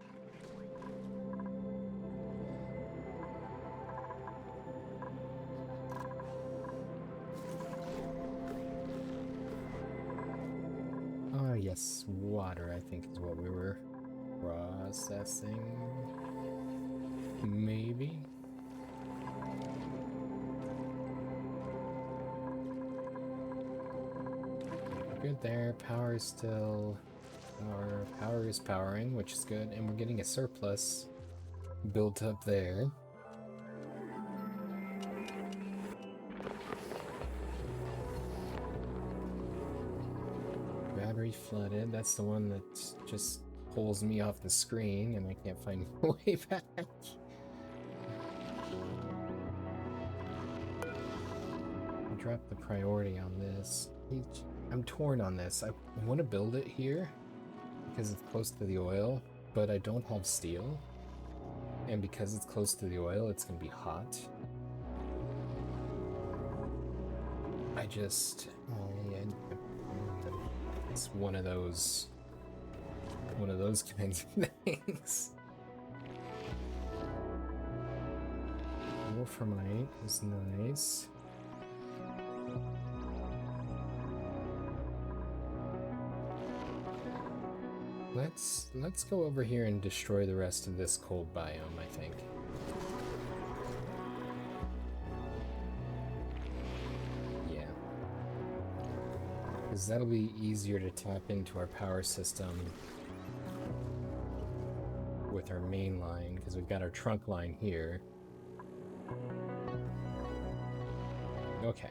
Ah, yes, water, I think, is what we were processing. Maybe? Good there. Power is still... Our power is powering, which is good. And we're getting a surplus built up there. Battery flooded. That's the one that just pulls me off the screen and I can't find my way back. Drop the priority on this. I'm torn on this. I want to build it here because it's close to the oil, but I don't have steel. And because it's close to the oil, it's going to be hot. It's one of those kinds of things. Wolframite is nice. Let's go over here and destroy the rest of this cold biome, I think. Yeah. Because that'll be easier to tap into our power system with our main line, because we've got our trunk line here. Okay.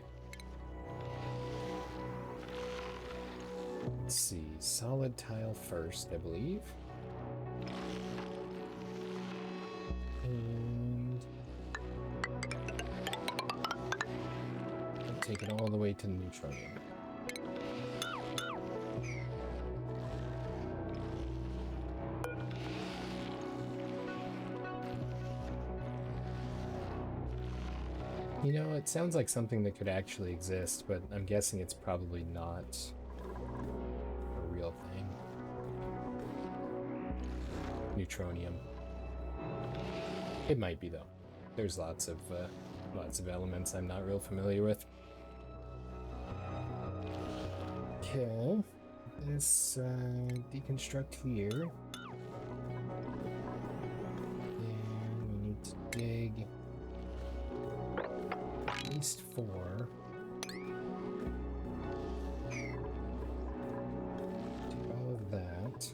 Let's see, solid tile first, I believe. And I'll take it all the way to neutronium. You know, it sounds like something that could actually exist, but I'm guessing it's probably not a real thing. Neutronium. It might be, though. There's lots of elements I'm not real familiar with. Okay, let's deconstruct here. And we need to dig at least 4. Do all of that.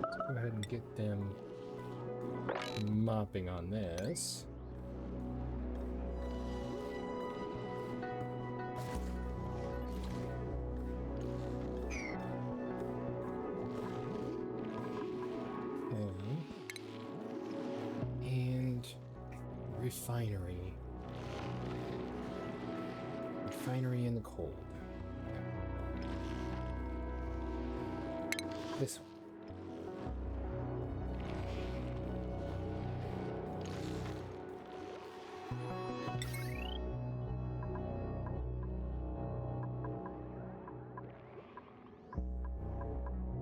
Let's go ahead and get them mopping on this. Refinery. Refinery in the cold. This one.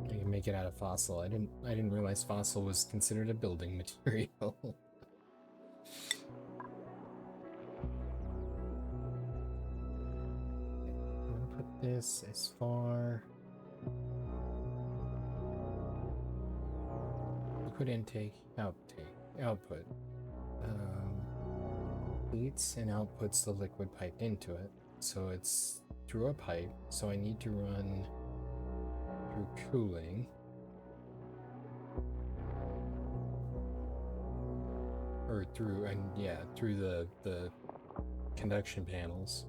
I can make it out of fossil. I didn't realize fossil was considered a building material. This as far. Liquid intake, output. Leads and outputs the liquid piped into it. So it's through a pipe, so I need to run through cooling. Or through, through the conduction panels.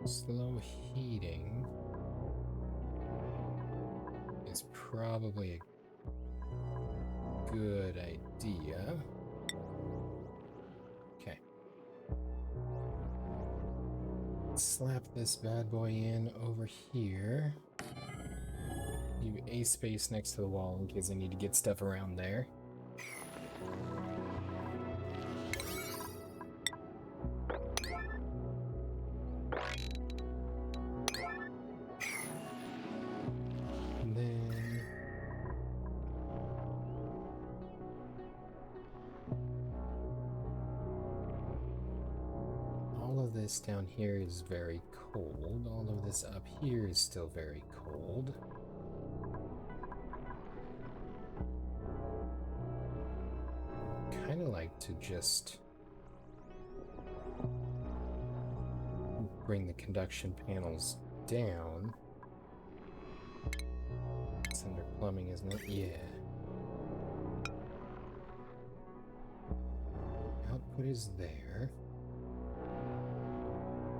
Slow heating. probably a good idea. Okay. Slap this bad boy in over here. Leave a space next to the wall in case I need to get stuff around there. And then all of this down here is very cold. All of this up here is still very cold. Kind of like to just bring the conduction panels down. It's under plumbing, isn't it? Yeah. Output is there.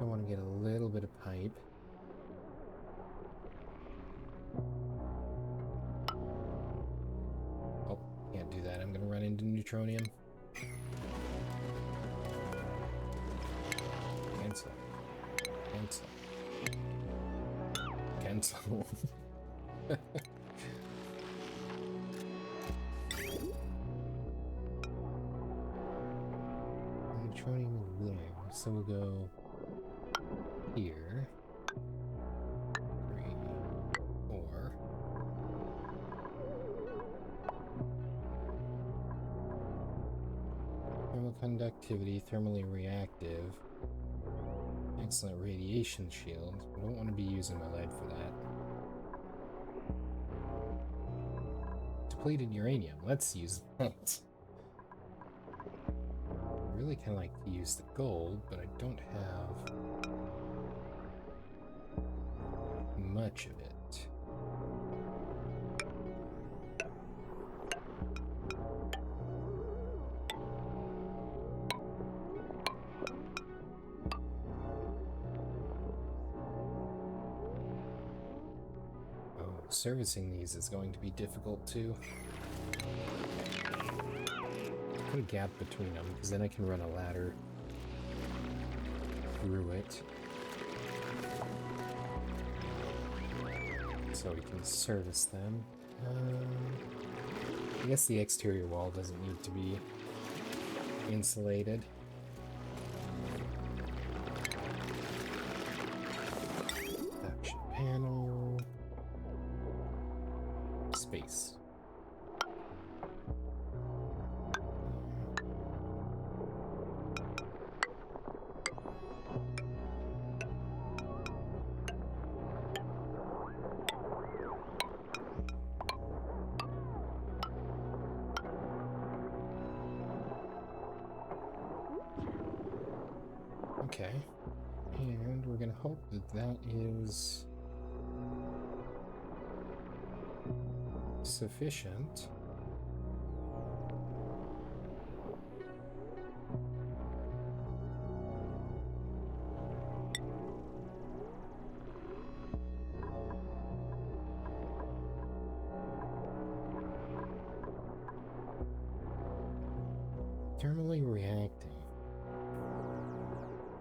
I want to get a little bit of pipe. Oh, can't do that. I'm going to run into neutronium. Cancel. Cancel. Cancel. Neutronium is there, so we'll go here. 3, 4. Thermal conductivity, thermally reactive. Excellent radiation shield. I don't want to be using my lead for that. Depleted uranium. Let's use that. I really kind of like to use the gold, but I don't have much of it. Servicing these is going to be difficult too. Put a gap between them because then I can run a ladder through it so we can service them. I guess the exterior wall doesn't need to be insulated. Production panel. Space. Okay, and we're gonna hope that that is sufficient. Thermally reacting.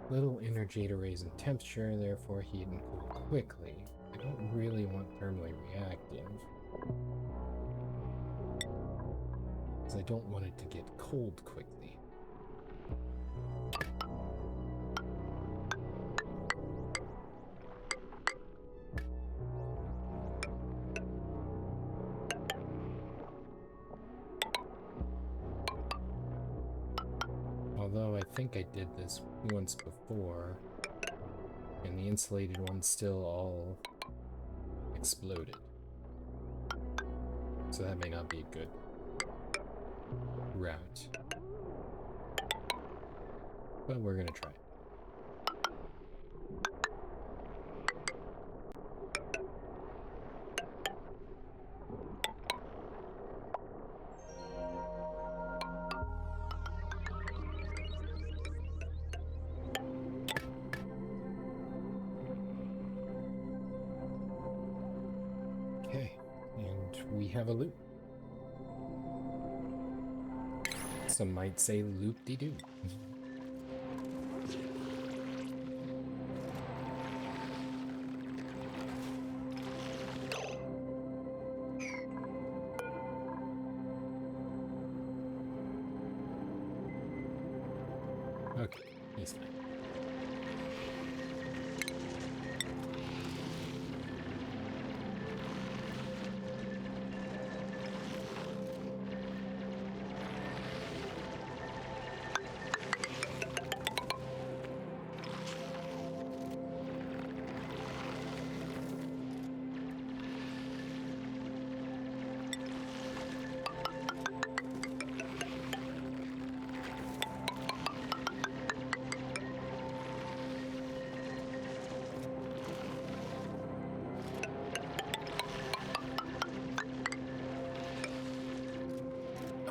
Little energy to raise in temperature, therefore heat and cool quickly. I don't really want thermally reactive, because I don't want it to get cold quickly. Although I think I did this once before, and the insulated ones still all exploded. So that may not be a good route. But we're gonna try. Okay, and have a loop. Some might say loop-de-doo. Okay, he's fine.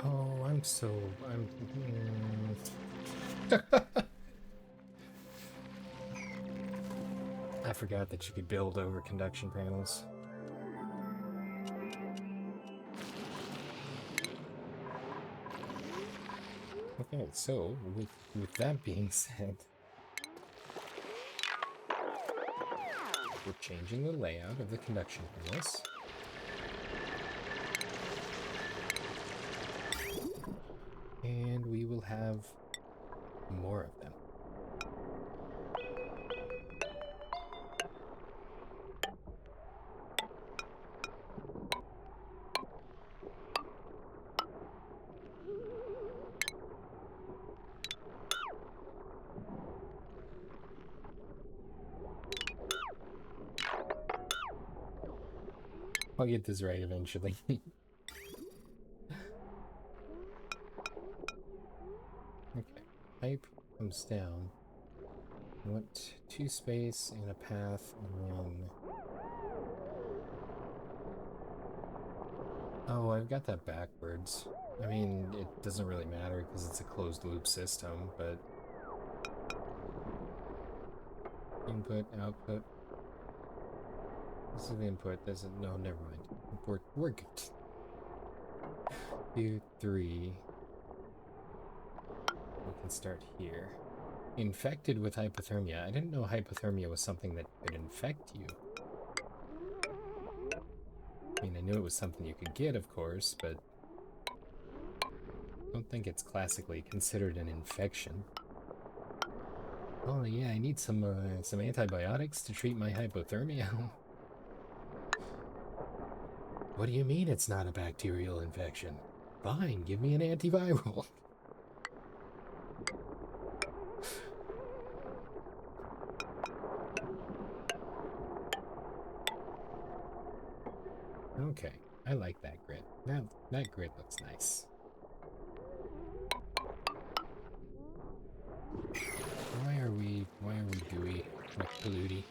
Oh, I'm I forgot that you could build over conduction panels. Okay, so with that being said, we're changing the layout of the conduction panels. And we will have more of them. I'll get this right eventually. Okay, pipe comes down. I want 2 space and a path, and then... Oh, I've got that backwards. I mean, it doesn't really matter because it's a closed loop system, but... Input, output... This is the input, this is... No, never mind. We're good. 2, 3... We can start here. Infected with hypothermia. I didn't know hypothermia was something that could infect you. I mean, I knew it was something you could get, of course, but I don't think it's classically considered an infection. Oh yeah, I need some antibiotics to treat my hypothermia. What do you mean it's not a bacterial infection? Fine, give me an antiviral. Okay, I like that grid. That grid looks nice. Why are we gooey, like polluty?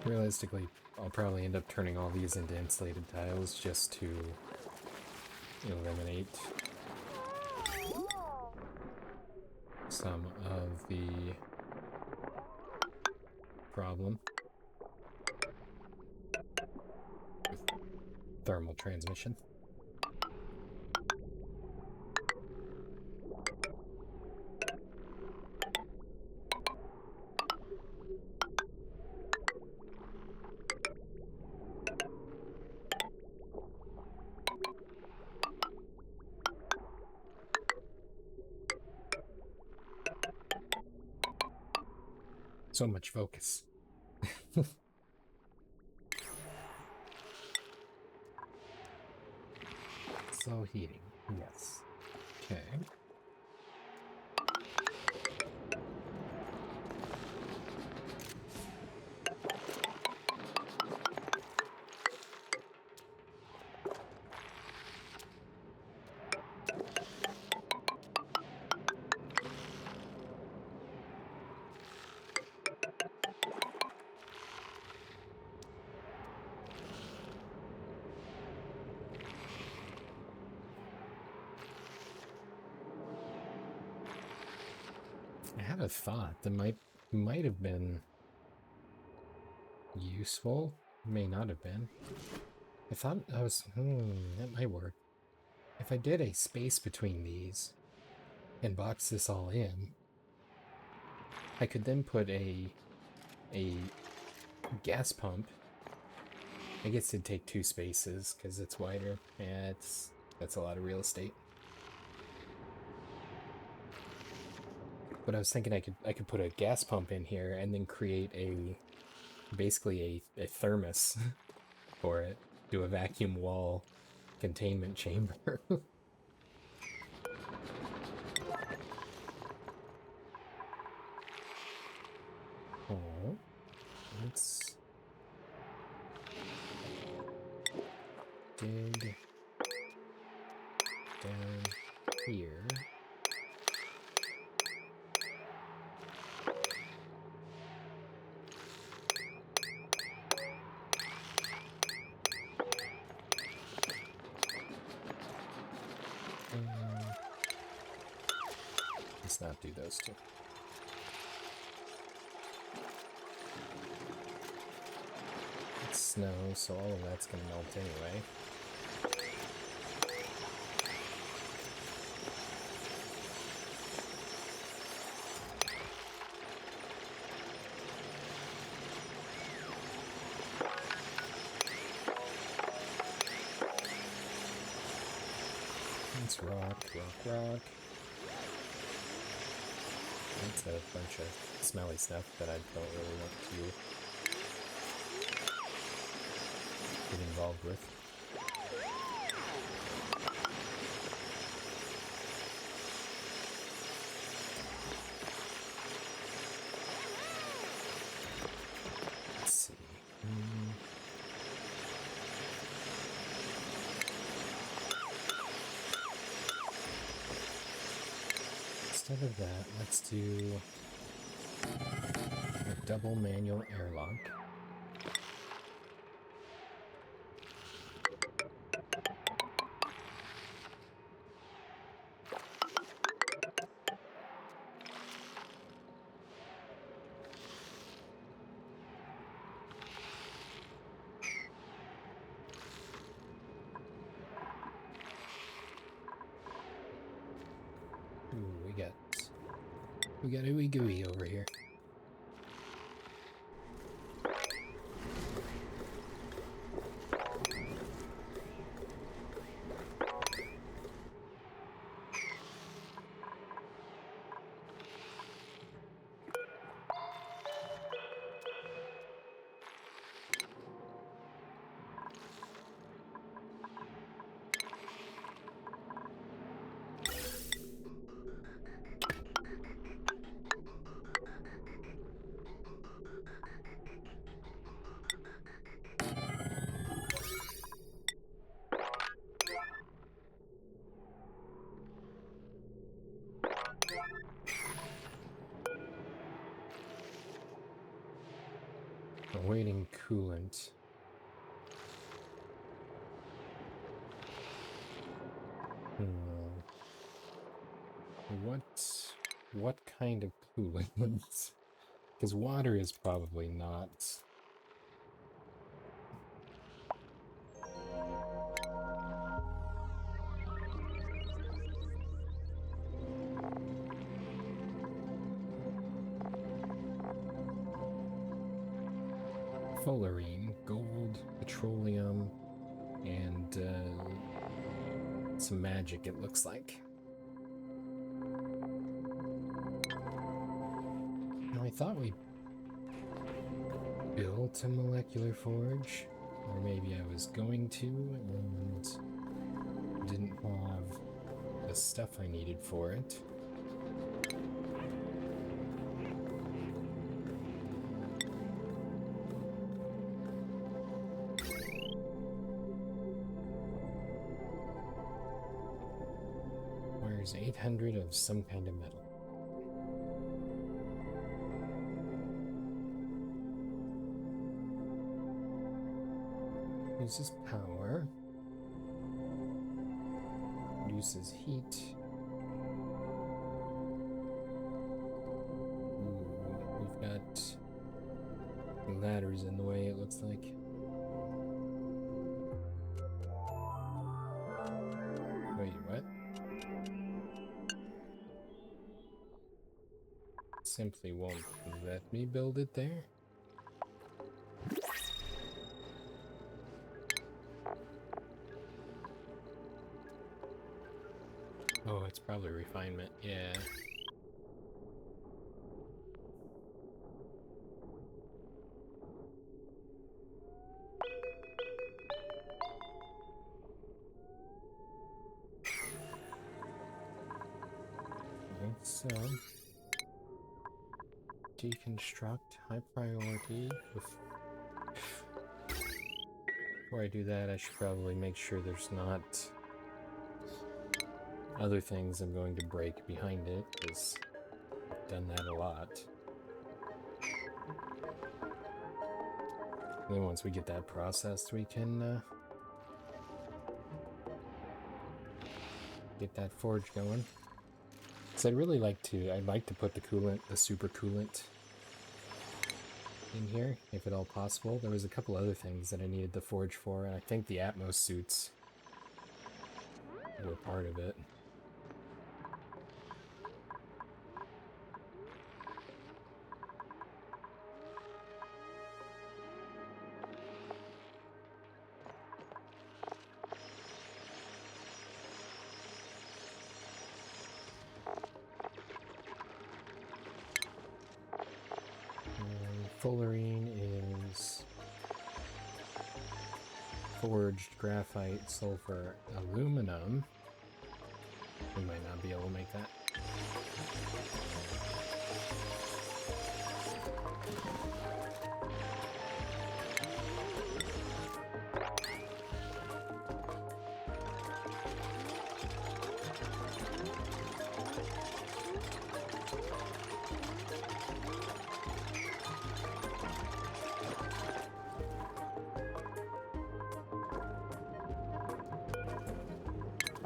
Realistically, I'll probably end up turning all these into insulated tiles just to eliminate some of the problem. thermal transmission. So much focus. Slow heating. Yes. Okay. I had a thought that might have been useful. May not have been. I thought I was that might work. If I did a space between these and box this all in, I could then put a gas pump. I guess it'd take 2 spaces because it's wider. Yeah, that's a lot of real estate. But I was thinking I could put a gas pump in here and then create basically a thermos for it. Do a vacuum wall containment chamber. Oh, let's dig down here. Let's not do those two. It's snow, so all of that's gonna melt anyway. Let's rock. That's a bunch of smelly stuff that I don't really want to get involved with. Let's see. Instead of that, let's do a double manual airlock. Ooh, we got ooey gooey over here. Awaiting coolant. What kind of coolant? Because water is probably not. fullerene, gold, petroleum, and some magic, it looks like. Now, I thought we built a molecular forge, or maybe I was going to, and didn't have the stuff I needed for it. Where's 800 of some kind of metal? Uses power. Produces heat. Ooh, we've got ladders in the way, it looks like. Wait, what? Simply won't let me build it there? Oh, it's probably refinement, yeah. Okay, so deconstruct, high priority. Before I do that, I should probably make sure there's not other things I'm going to break behind it, because I've done that a lot. And then once we get that processed, we can get that forge going. So I'd like to put the coolant, the super coolant in here, if at all possible. There was a couple other things that I needed the forge for, and I think the Atmos suits were part of it. Fullerene is forged graphite, sulfur, aluminum. We might not be able to make that.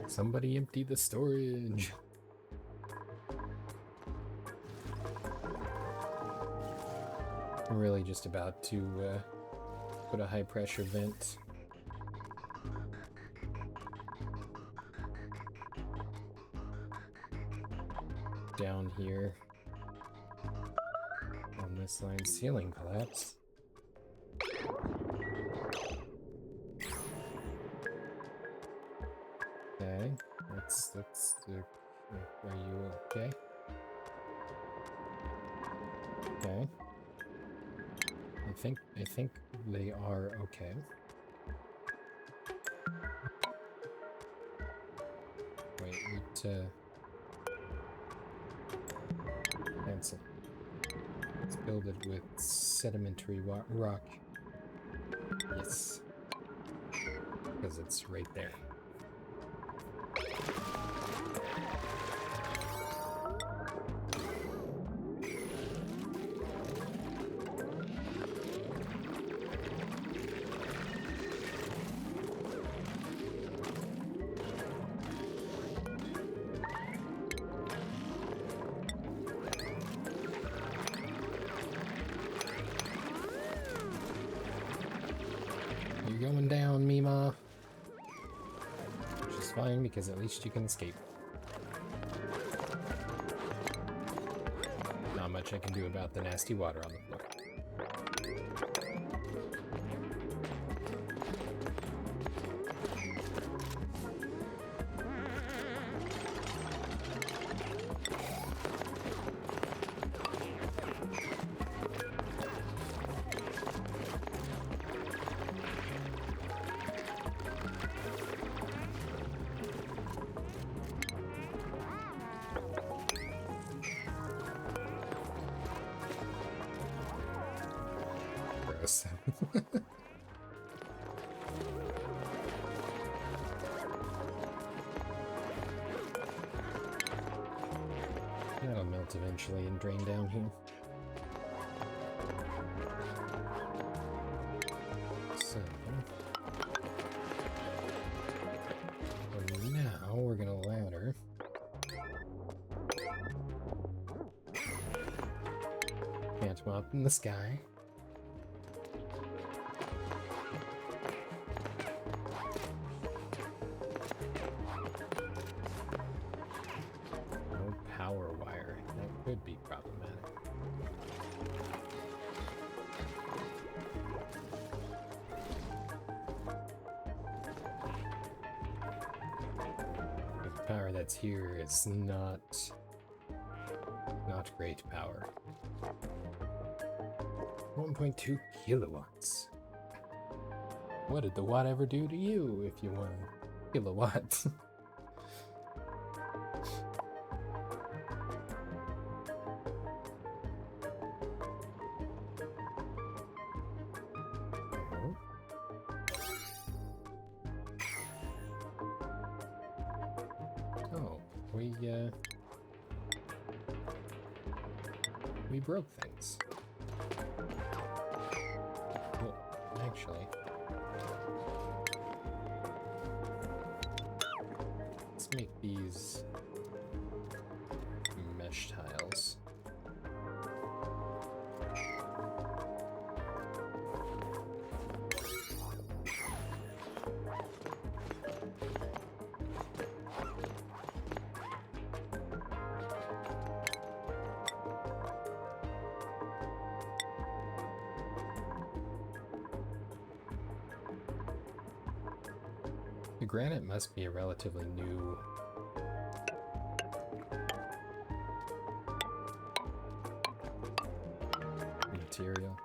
Somebody empty the storage. I'm really just about to put a high pressure vent down here on this line. Ceiling collapse. Okay, are you okay? Okay. I think they are okay. Wait, let's build it with sedimentary rock. Yes. Because it's right there. You're going down, Mima. Which is fine, because at least you can escape. Not much I can do about the nasty water on the floor. That'll melt eventually and drain down here. So, and now we're gonna ladder. Phantom up in the sky. No power wire. That could be problematic. The power that's here is not great power. 1.2 kilowatts. What did the watt ever do to you if you won kilowatts? Oh, we broke things. Well, actually, let's make these mesh tiles. The granite must be a relatively new material.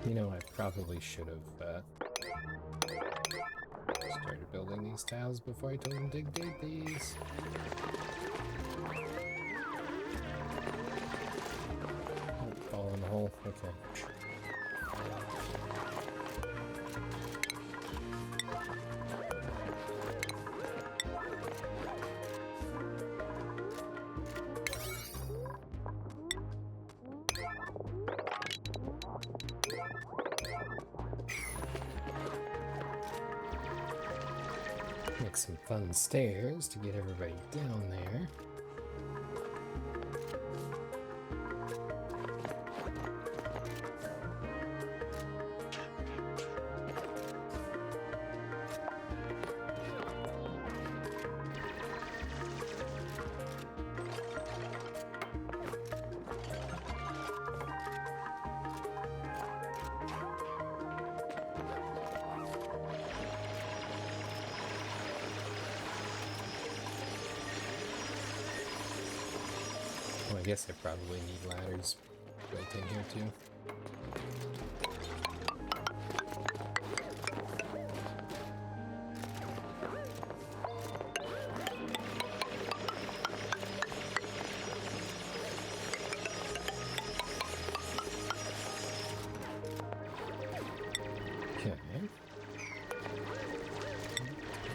You know, I probably should have started building these tiles before I told them to dig these. Oh, fall in the hole. Okay. Make some fun stairs to get everybody down there. Well, I guess I probably need ladders built in here too. Okay.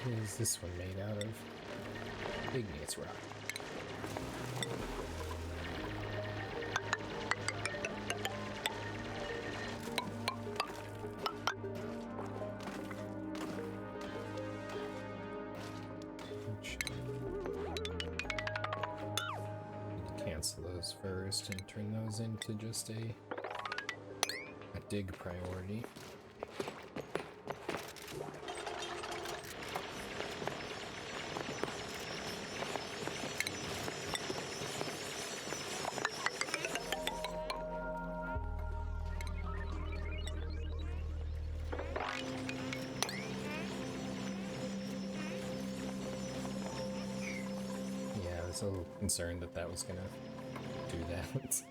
What is this one made out of? Igneous rock. Cancel those first and turn those into just a dig priority. was a little concerned that that was gonna do that.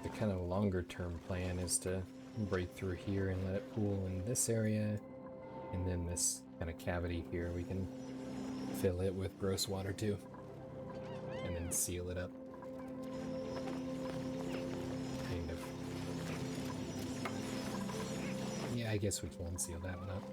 The kind of longer term plan is to break through here and let it pool in this area, and then this kind of cavity here we can fill it with gross water too, and then seal it up. Kind of. Yeah, I guess we can seal that one up.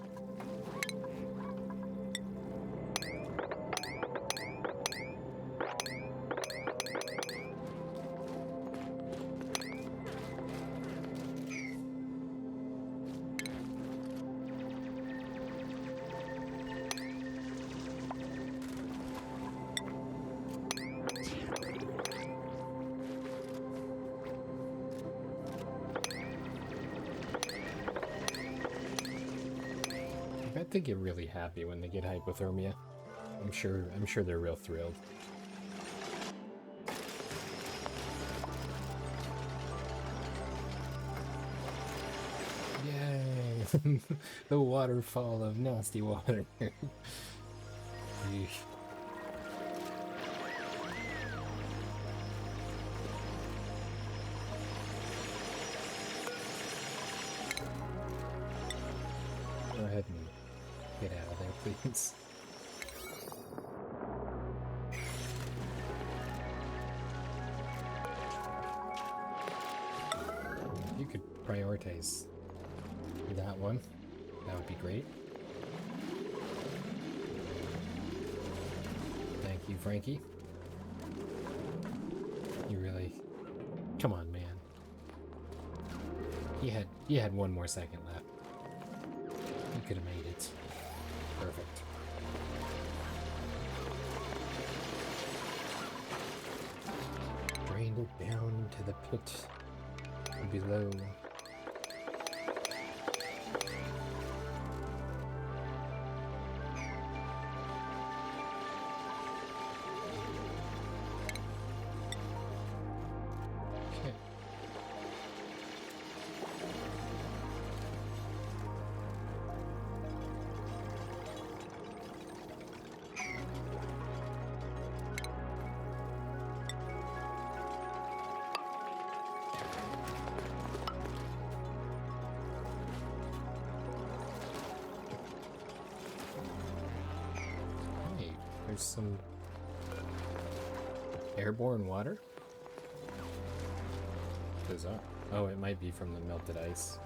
I bet they get really happy when they get hypothermia. I'm sure they're real thrilled. Yay! The waterfall of nasty water. Yeesh. Go ahead and get out of there, please. You could prioritize that one. That would be great. Thank you, Frankie. You really... Come on, man. You had one more second left. You could have made it. Perfect. Drained it down to the pit below. Okay. Hey, there's some airborne water? Bizarre. Oh, it might be from the melted ice.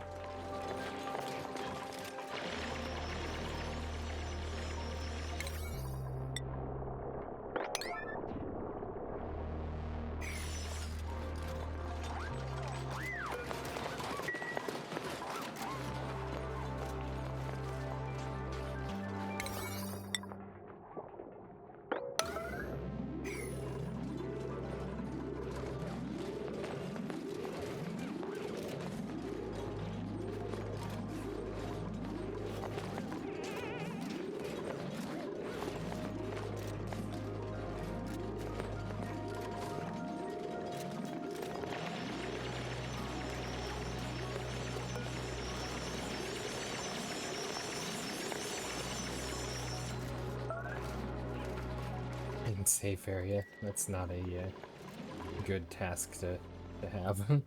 In safe area. That's not a good task to have. In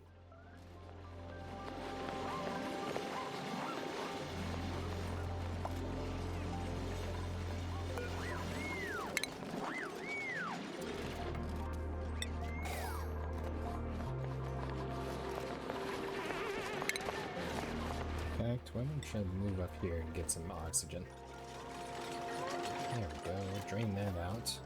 fact, why don't you move up here and get some oxygen? There we go. Drain that out.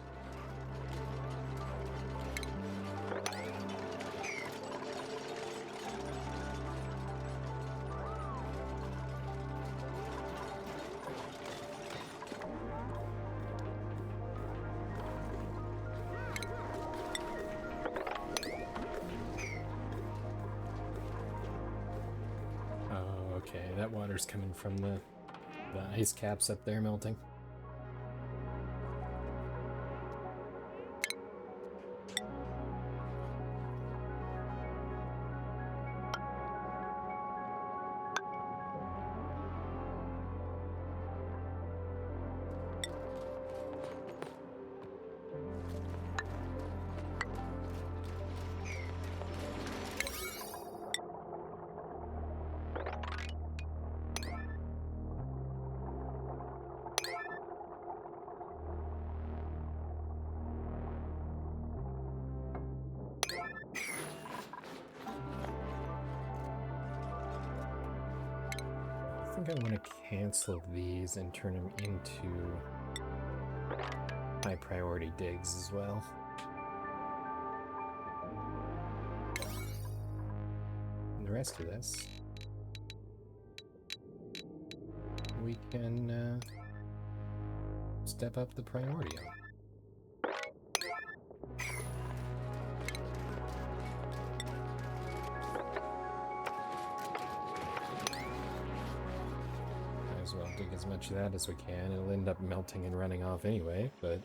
Oh, okay. That water's coming from the ice caps up there melting. think I want to cancel these and turn them into high priority digs as well. And the rest of this, we can step up the priority on. Might as well dig as much of that as we can. It'll end up melting and running off anyway, but...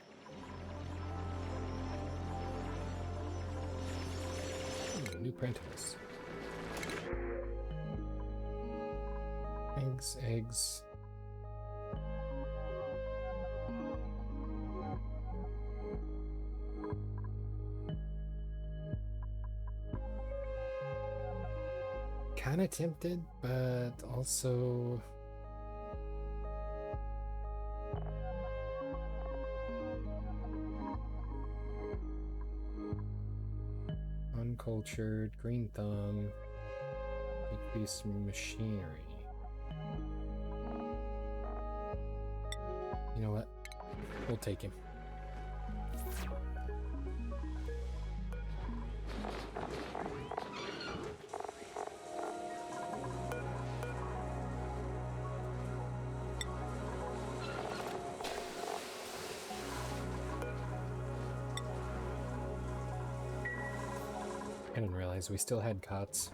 Ooh, new prentice. Eggs, eggs. Kinda tempted, but also... Uncultured, green thumb, decrease machinery. You know what? We'll take him. I didn't realize we still had cots.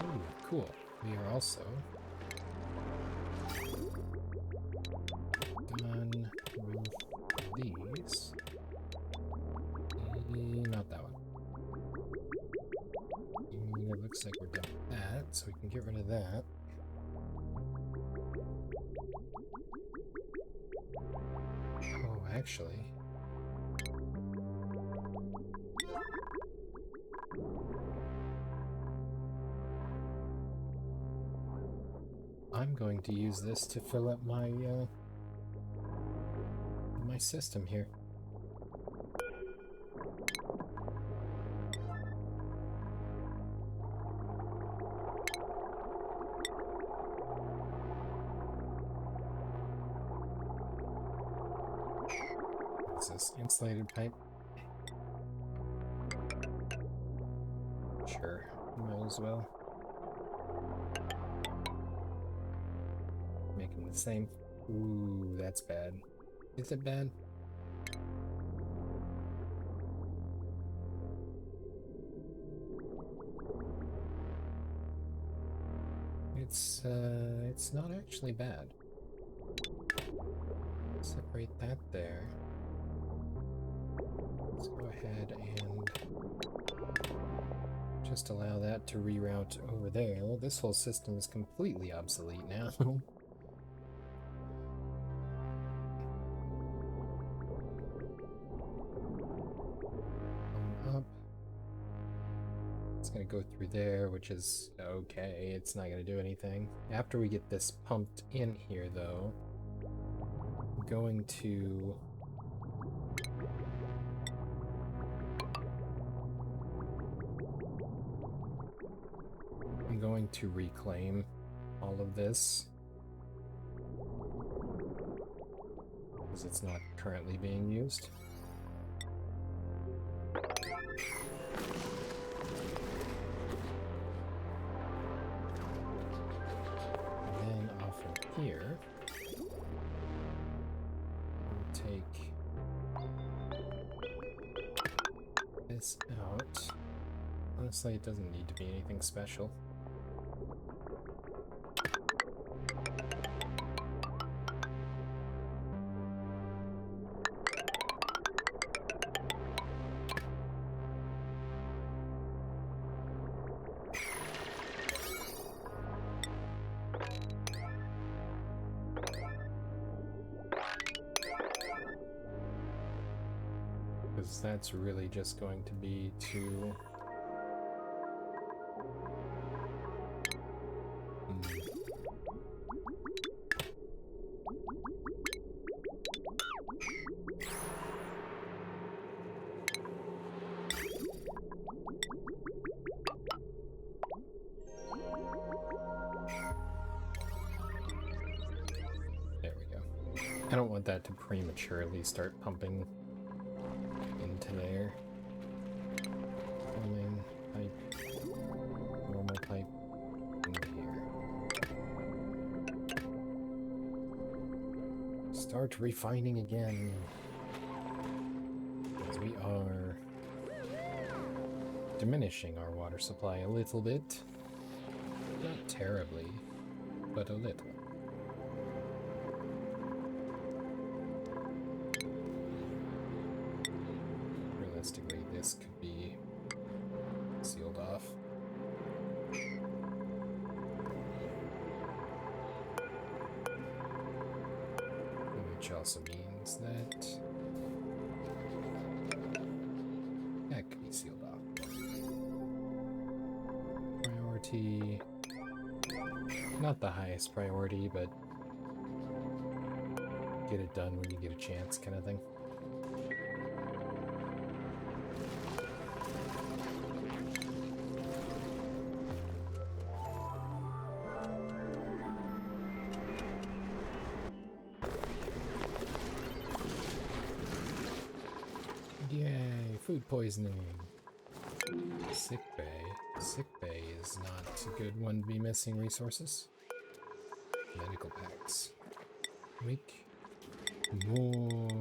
Ooh, cool. We are also done with these. Not that one. It looks like we're done with that, so we can get rid of that. Oh, actually... I'm going to use this to fill up my my system here. What's this? Insulated pipe? Sure, might as well. Make them the same. Ooh, that's bad. Is it bad? It's not actually bad. Separate that there. Let's go ahead and just allow that to reroute over there. This whole system is completely obsolete now. Up. It's gonna go through there, which is okay. It's not gonna do anything. After we get this pumped in here, though, I'm going to... reclaim all of this because it's not currently being used. And then off of here, we'll take this out. Honestly, it doesn't need to be anything special. Because that's really just going to be to... I don't want that to prematurely start pumping into there. Plumbing, pipe, normal pipe, into here. Start refining again. Because we are diminishing our water supply a little bit. Not terribly, but a little. Realistically, this could be sealed off. Which also means that that could be sealed off. Priority, not the highest priority, but get it done when you get a chance kind of thing. Yay, food poisoning. Sick bay. Sick bay is not a good one to be missing resources. Medical packs. Make more.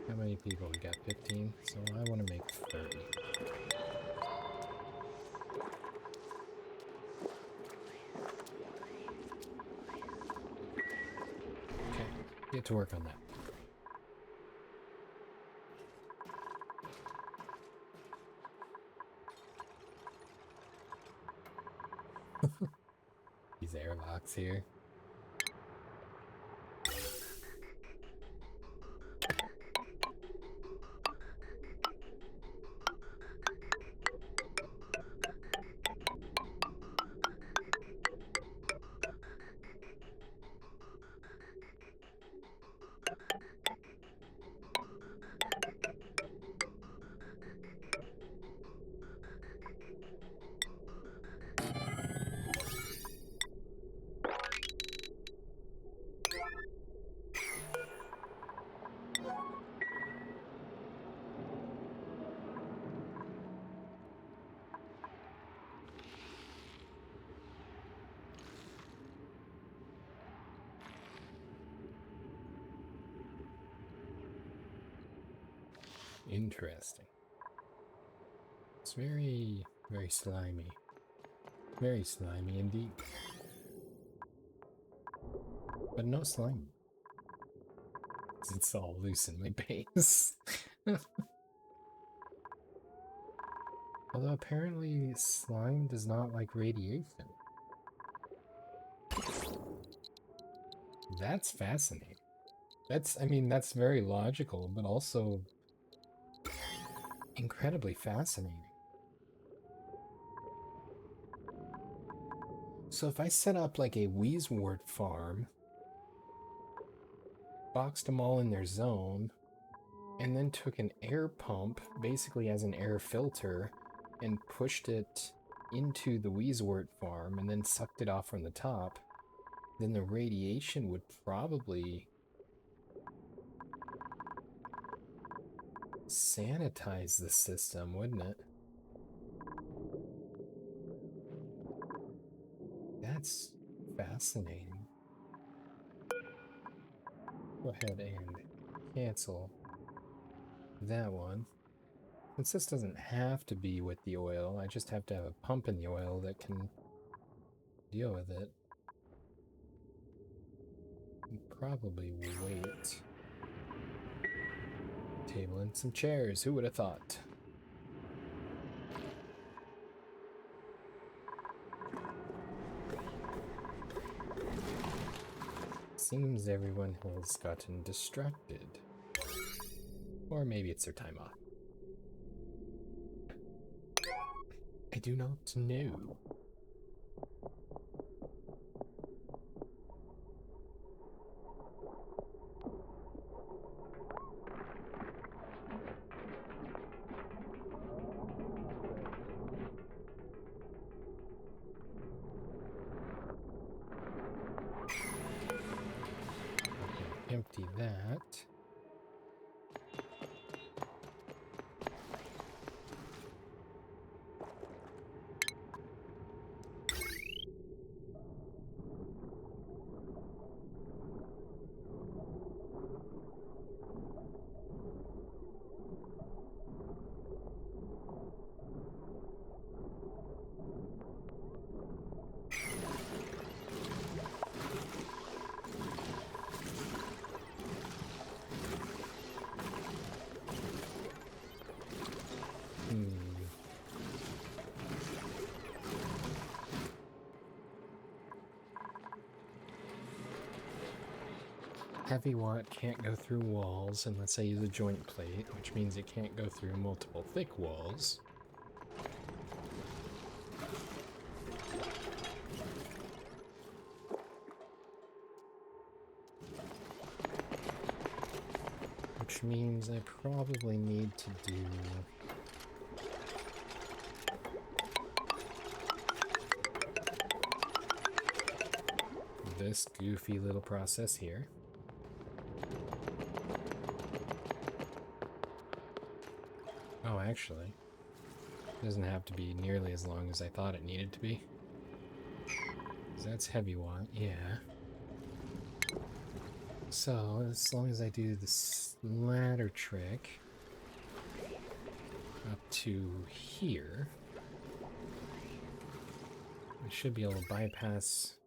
How many people? We got 15, so I want to make 30. Okay, get to work on that. These airlocks here. Interesting. It's very, very slimy. Very slimy indeed. But no slime. It's all loose in my base. Although apparently slime does not like radiation. That's fascinating. I mean, that's very logical, but also incredibly fascinating. So if I set up like a Wheezewort farm, boxed them all in their zone, and then took an air pump, basically as an air filter, and pushed it into the Wheezewort farm, and then sucked it off from the top, then the radiation would probably sanitize the system, wouldn't it? That's fascinating. Go ahead and cancel that one. Since this doesn't have to be with the oil, I just have to have a pump in the oil that can deal with it. Probably wait. Table and some chairs, who would have thought? Seems everyone has gotten distracted. Or maybe it's their time off. I do not know. empty that. Heavy watt can't go through walls unless I use a joint plate, which means it can't go through multiple thick walls. Which means I probably need to do this goofy little process here. Oh, actually, it doesn't have to be nearly as long as I thought it needed to be. 'Cause that's heavy watt, yeah. So, as long as I do this ladder trick up to here, I should be able to bypass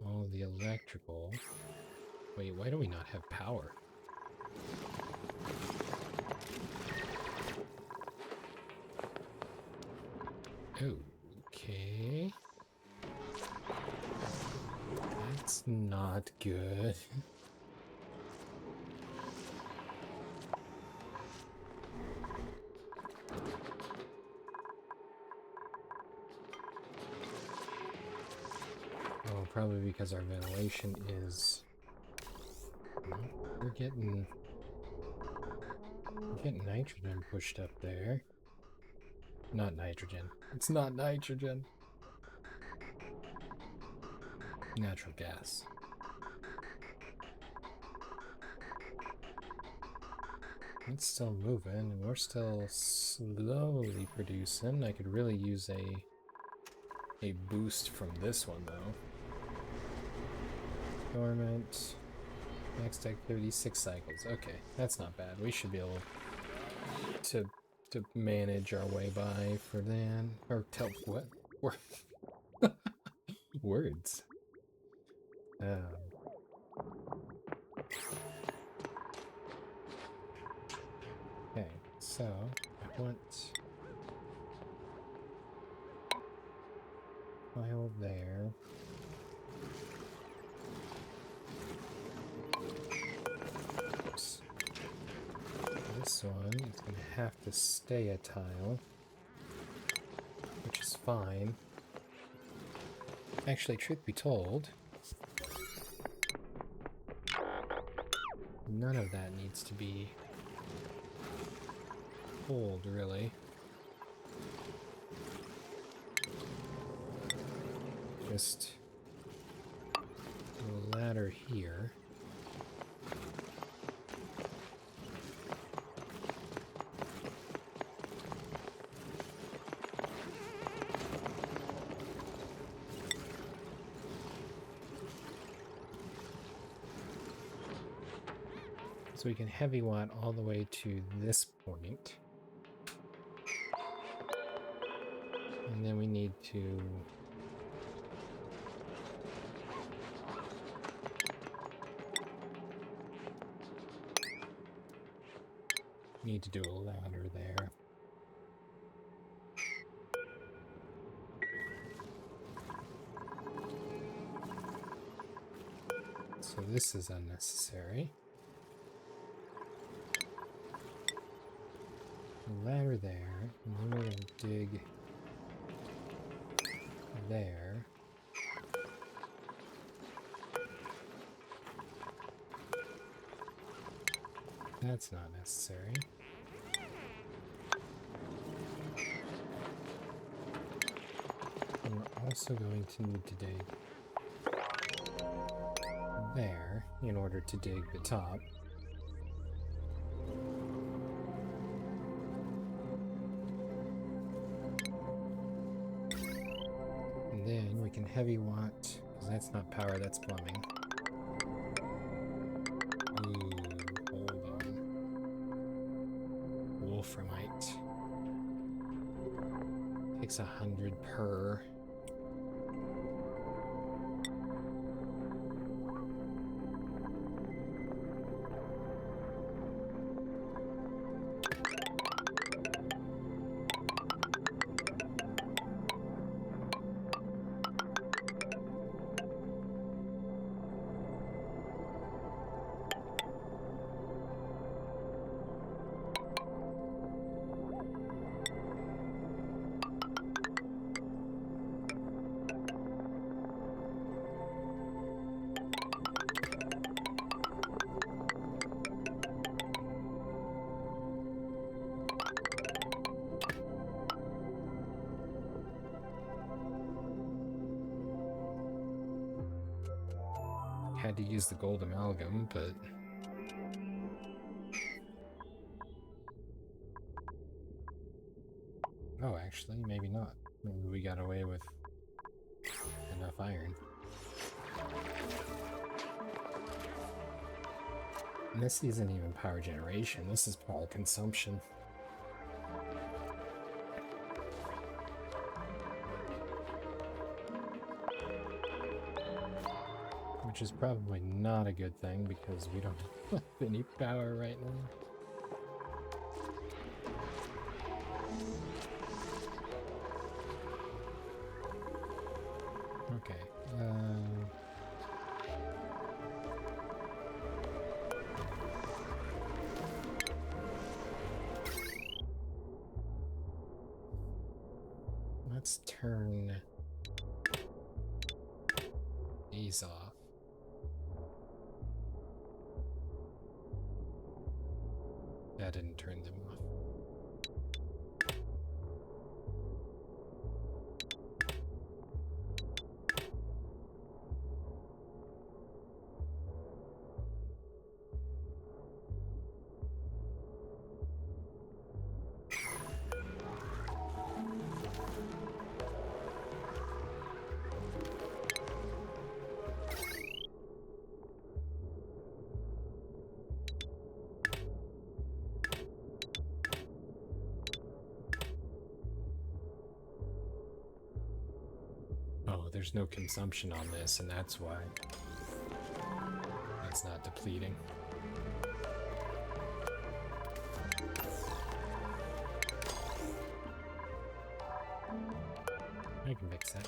all of the electrical. Wait, why do we not have power? Okay. That's not good. Oh, probably because our ventilation is... We're getting nitrogen pushed up there. Not nitrogen. It's not nitrogen. Natural gas. It's still moving, and we're still slowly producing. I could really use a boost from this one, though. Dormant. Next activity, 6 cycles. Okay, that's not bad. We should be able to manage our way by for then. Or tell what? Words. Okay, so I want file there. Oops. This one is going to have to stay a tile, which is fine. Actually, truth be told, none of that needs to be pulled, really. Just a ladder here. So we can heavy watt all the way to this point. And then we need to do a ladder there. So this is unnecessary. A ladder there, and then we're going to dig there. That's not necessary. And we're also going to need to dig there. in order to dig the top. And then we can heavy watt, because that's not power, that's plumbing. Ooh, hold on. Wolframite. Takes 100 per. Had to use the gold amalgam, but oh, actually, maybe not. Maybe we got away with enough iron. And this isn't even power generation, this is power consumption. Which is probably not a good thing because we don't have any power right now. Okay. Let's turn these off. That didn't turn them off. Oh, there's no consumption on this, and that's why it's not depleting. I can fix that.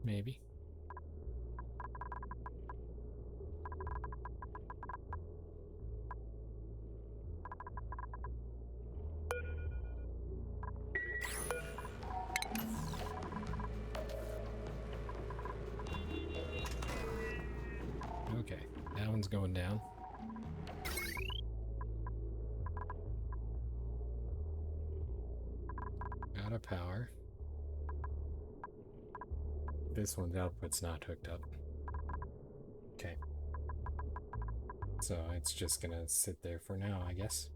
Maybe. Okay, that one's going down. Out of power. This one's output's not hooked up. Okay. So it's just gonna sit there for now, I guess.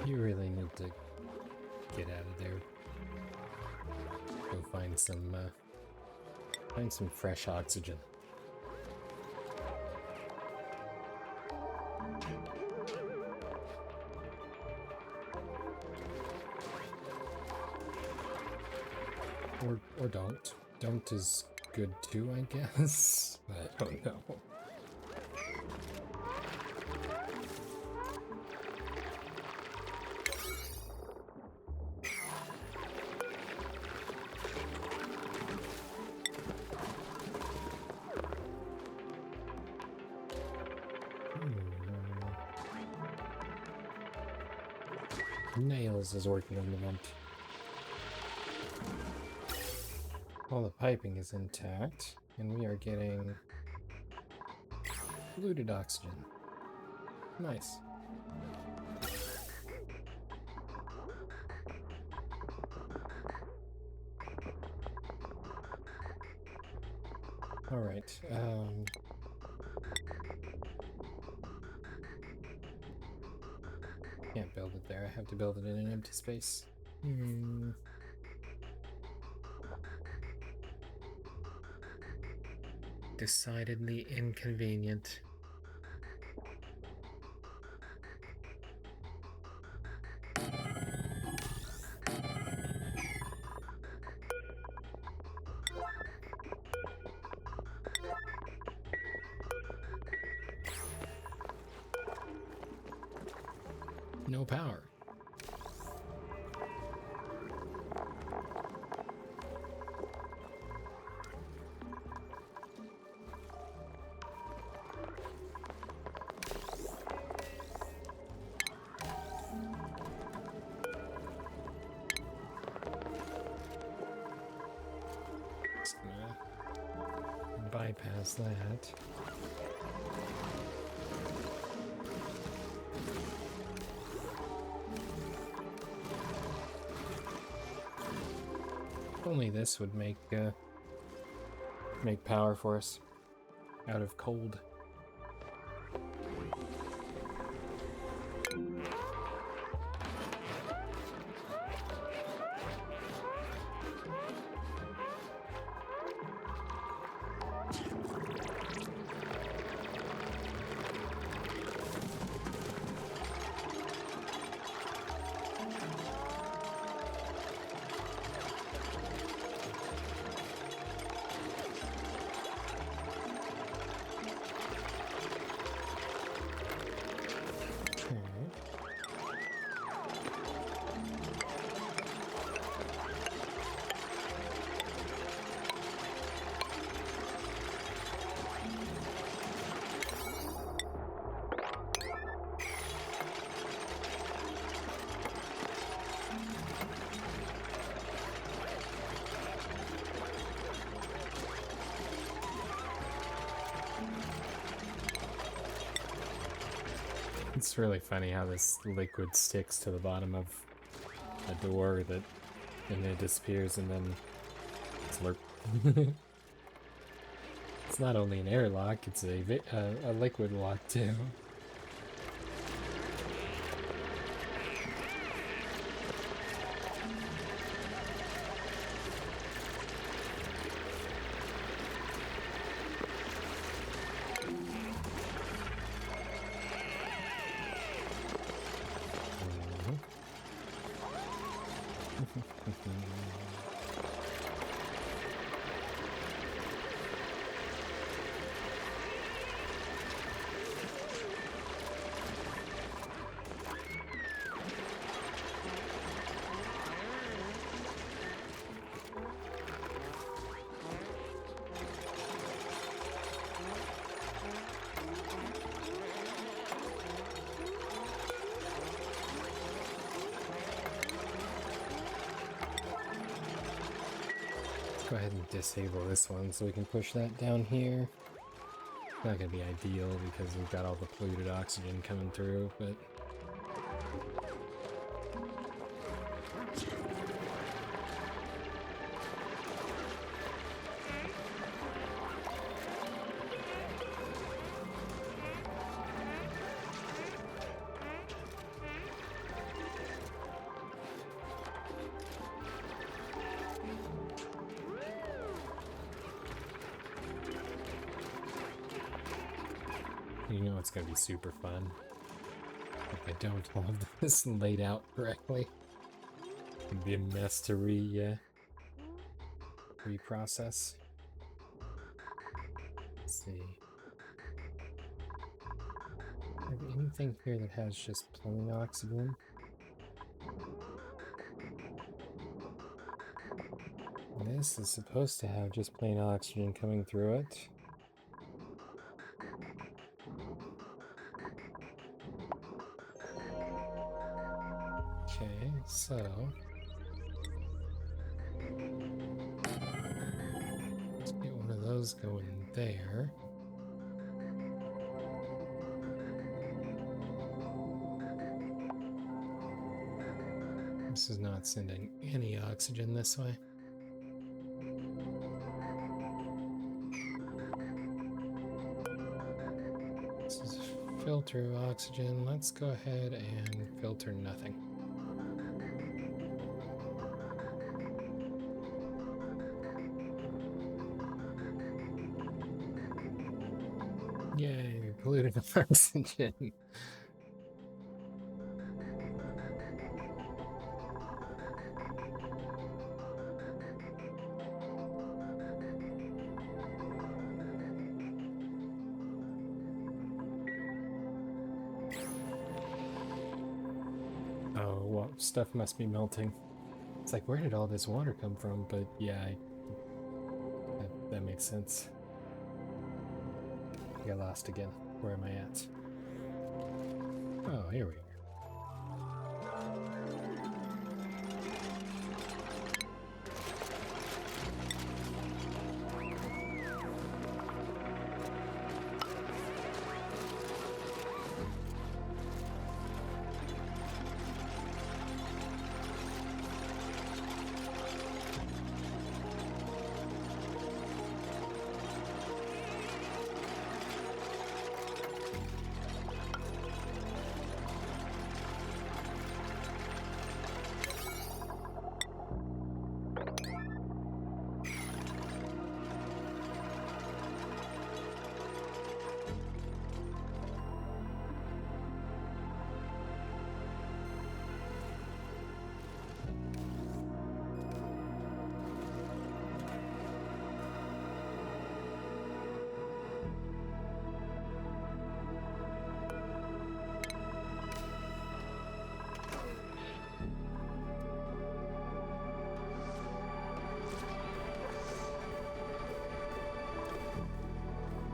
You really need to get out of there. Go find some fresh oxygen. Or don't. Don't is good too, I guess. I don't know. Nails is working on the vent. All the piping is intact, and we are getting polluted oxygen. Nice. Alright, can't build it there, I have to build it in an empty space. Decidedly inconvenient. No power. Just gonna bypass that. Only this would make power for us out of cold. It's really funny how this liquid sticks to the bottom of a door that, and it disappears, and then slurp. It's not only an airlock, it's a liquid lock too. Go ahead and disable this one so we can push that down here. Not gonna be ideal because we've got all the polluted oxygen coming through, but you know it's gonna be super fun if I don't have this laid out correctly. It'd be a mess to reprocess. Let's see. Have anything here that has just plain oxygen? This is supposed to have just plain oxygen coming through it. Okay. So let's get one of those going there. This is not sending any oxygen this way. This is filter oxygen. Let's go ahead and filter nothing. Yay, polluted oxygen. Oh, well, stuff must be melting. It's like, where did all this water come from? But yeah, that makes sense. I got lost again. Where am I at? Oh, here we are.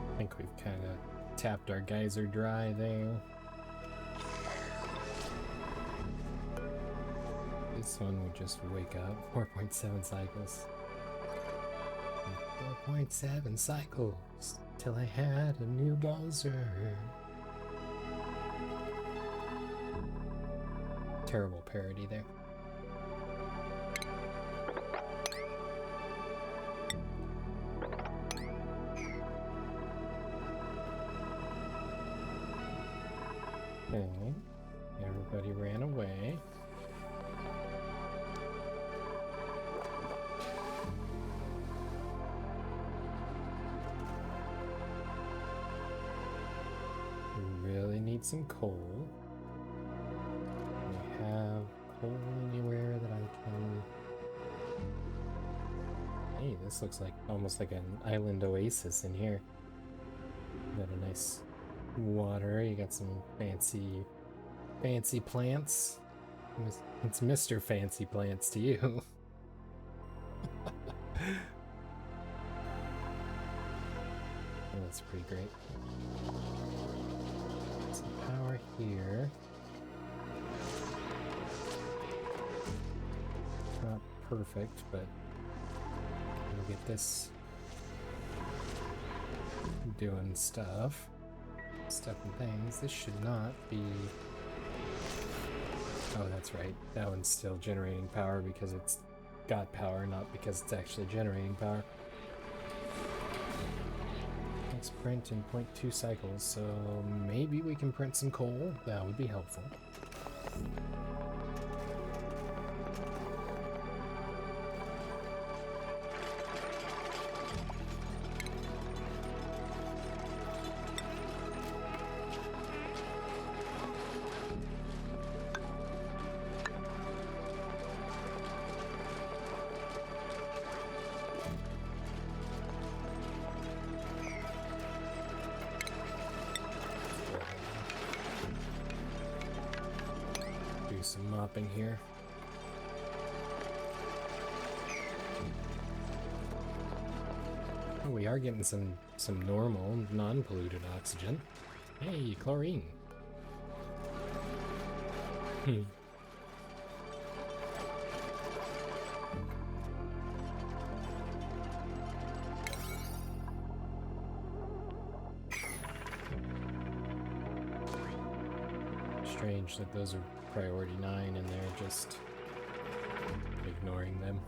I think we've kind of tapped our geyser dry there. This one would just wake up. 4.7 cycles. 4.7 cycles till I had a new geyser. Terrible parody there. Okay, everybody ran away. We really need some coal. We have coal anywhere that I can... Hey, this looks like almost like an island oasis in here. Got a nice water. You got some fancy plants. It's Mr. Fancy Plants to you. Oh, that's pretty great. Some power here. Not perfect, but we'll get this doing stuff and things. This should not be... Oh, that's right. That one's still generating power because it's got power, not because it's actually generating power. Let's print in 0.2 cycles, so maybe we can print some coal. That would be helpful. Some mopping here. Oh, we are getting some normal, non-polluted oxygen. Hey, chlorine. Strange that those are priority 9 and they're just ignoring them.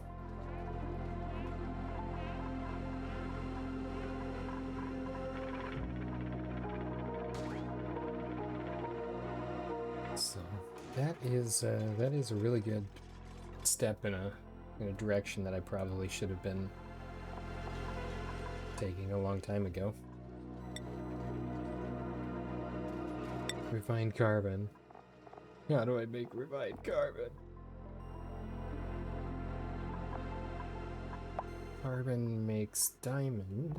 So that is a really good step in a direction that I probably should have been taking a long time ago. Refined carbon. How do I make refined carbon? Carbon makes diamond.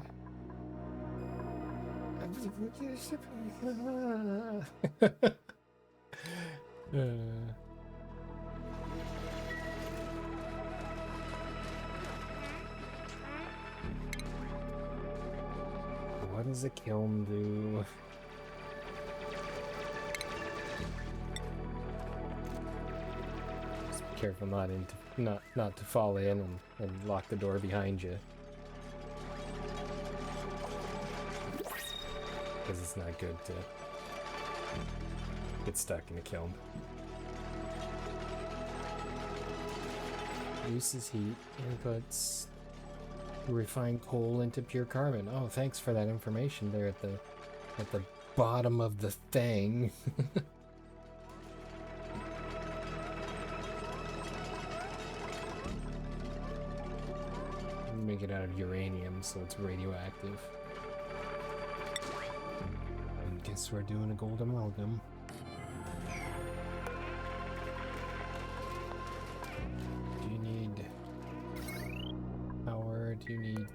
What does a kiln do? Just be careful not to fall in and lock the door behind you. Because it's not good to get stuck in a kiln. Uses heat, inputs, refine coal into pure carbon. Oh, thanks for that information there at the bottom of the thing. Make it out of uranium, so it's radioactive. And guess we're doing a gold amalgam. Do you need power? Do you need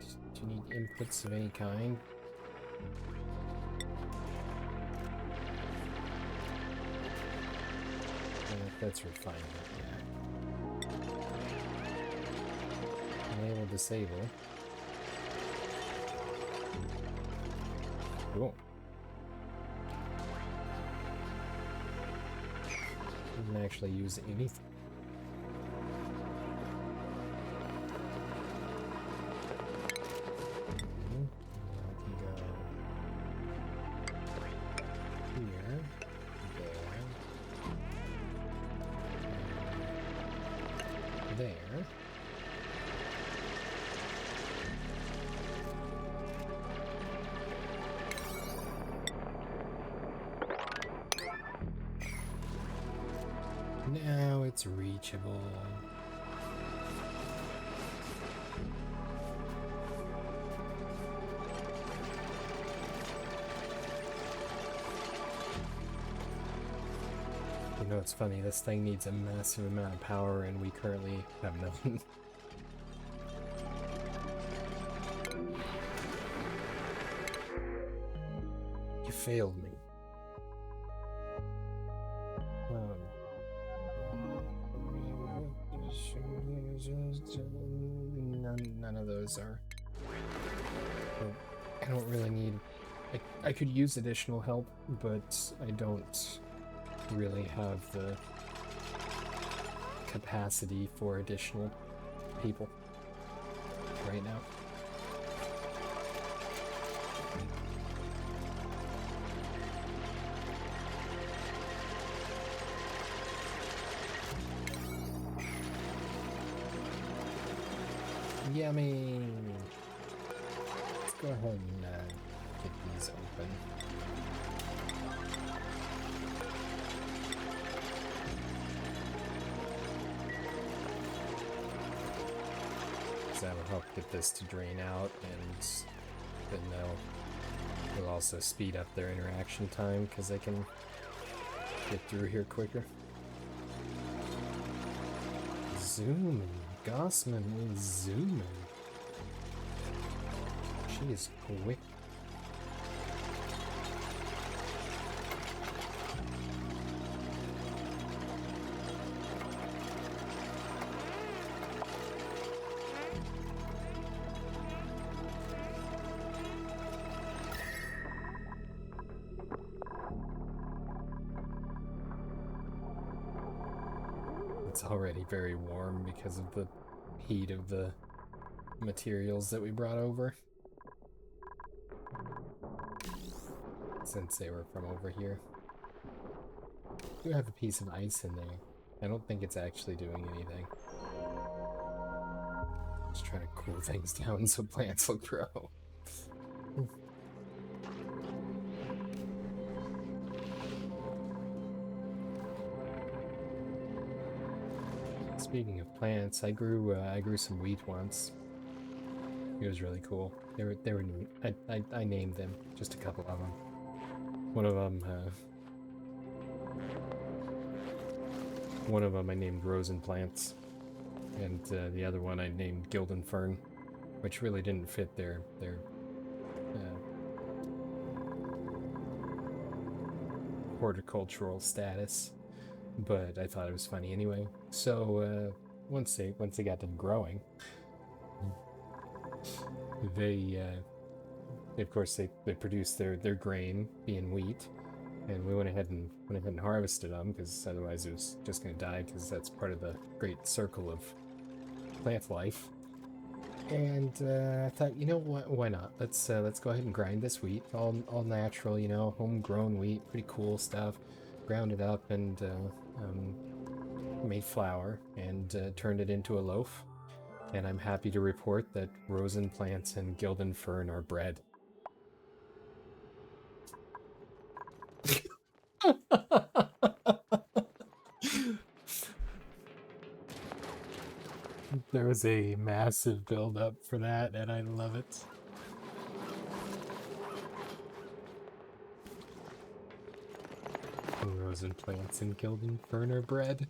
inputs of any kind? That's refinement, yeah. Enable, disable. Cool. Didn't actually use anything. There. Now it's reachable. You know, it's funny, this thing needs a massive amount of power and we currently have none. You failed me. None of those are... I don't really need... I could use additional help, but I don't really have the capacity for additional people right now. Yummy! Let's go ahead and get these open. That'll help get this to drain out, and then they'll also speed up their interaction time because they can get through here quicker. Zooming. Gossman is zooming. She is quick. It's already very warm because of the heat of the materials that we brought over. Since they were from over here. do have a piece of ice in there. I don't think it's actually doing anything. Just trying to cool things down so plants will grow. Speaking of plants, I grew some wheat once. It was really cool. They were neat. I named them, just a couple of them. One of them I named Rosen Plants, and the other one I named Gildan Fern, which really didn't fit their horticultural status, but I thought it was funny anyway. So once they got them growing, they of course they produced their grain, being wheat, and we went ahead and harvested them, because otherwise it was just going to die, because that's part of the great circle of plant life. And I thought, you know what? Why not? Let's go ahead and grind this wheat, all natural, you know, homegrown wheat, pretty cool stuff. Ground it up and made flour and turned it into a loaf. And I'm happy to report that Rosen Plants and Gildan Fern are bread. There was a massive build-up for that, and I love it. Rosen Plants and Gildan Fern are bread.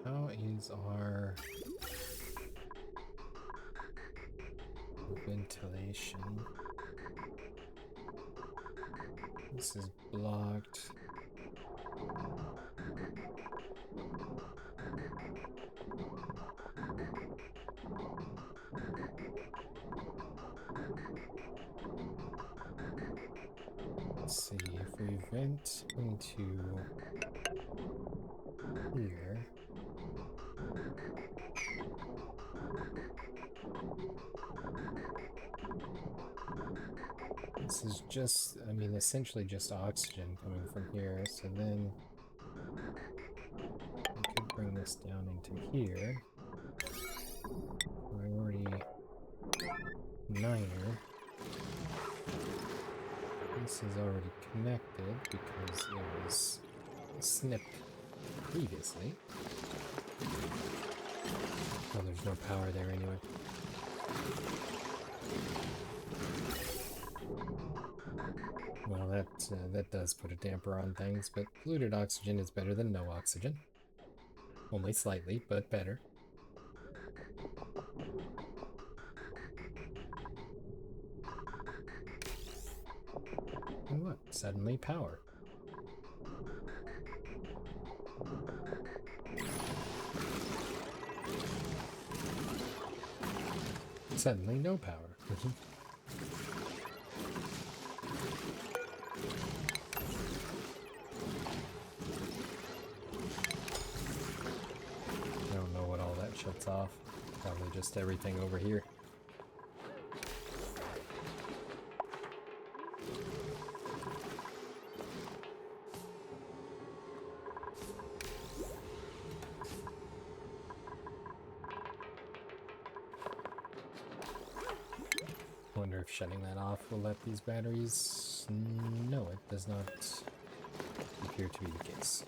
How is our ventilation? This is blocked. Let's see, if we vent into here. This is just, I mean, essentially just oxygen coming from here, so then I could bring this down into here. Priority 9er. This is already connected because it was snipped previously. Oh, there's no power there anyway. Well, that does put a damper on things, but polluted oxygen is better than no oxygen. Only slightly, but better. And what? Suddenly power. Suddenly no power. I don't know what all that shuts off. Probably just everything over here. Wonder if shutting that off will let these batteries... No, it does not appear to be the case.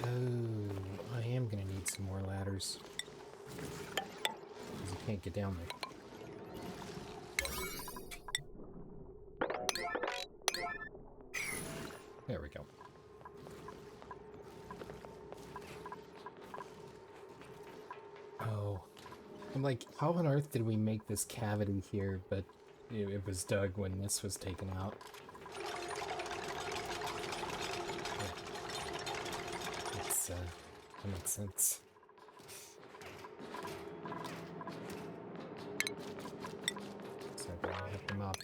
Oh, I am gonna need some more ladders. Because you can't get down there. There we go. Oh, I'm like, how on earth did we make this cavity here, but it was dug when this was taken out? Yeah. That makes sense.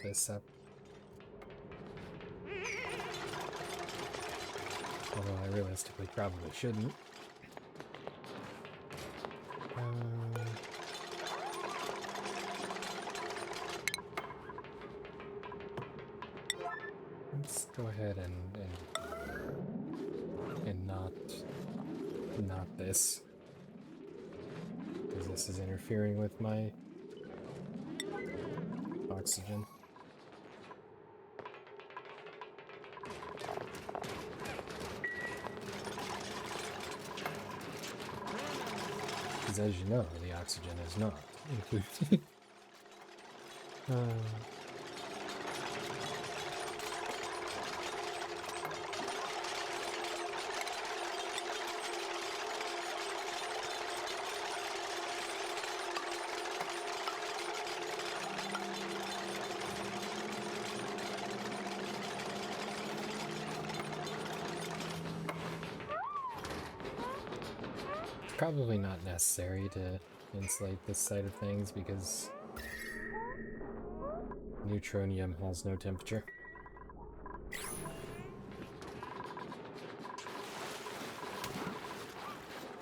this up. Although I realistically probably shouldn't. Let's go ahead and not this, because this is interfering with my oxygen. Because as you know, the oxygen is not included. Probably not necessary to insulate this side of things because neutronium has no temperature.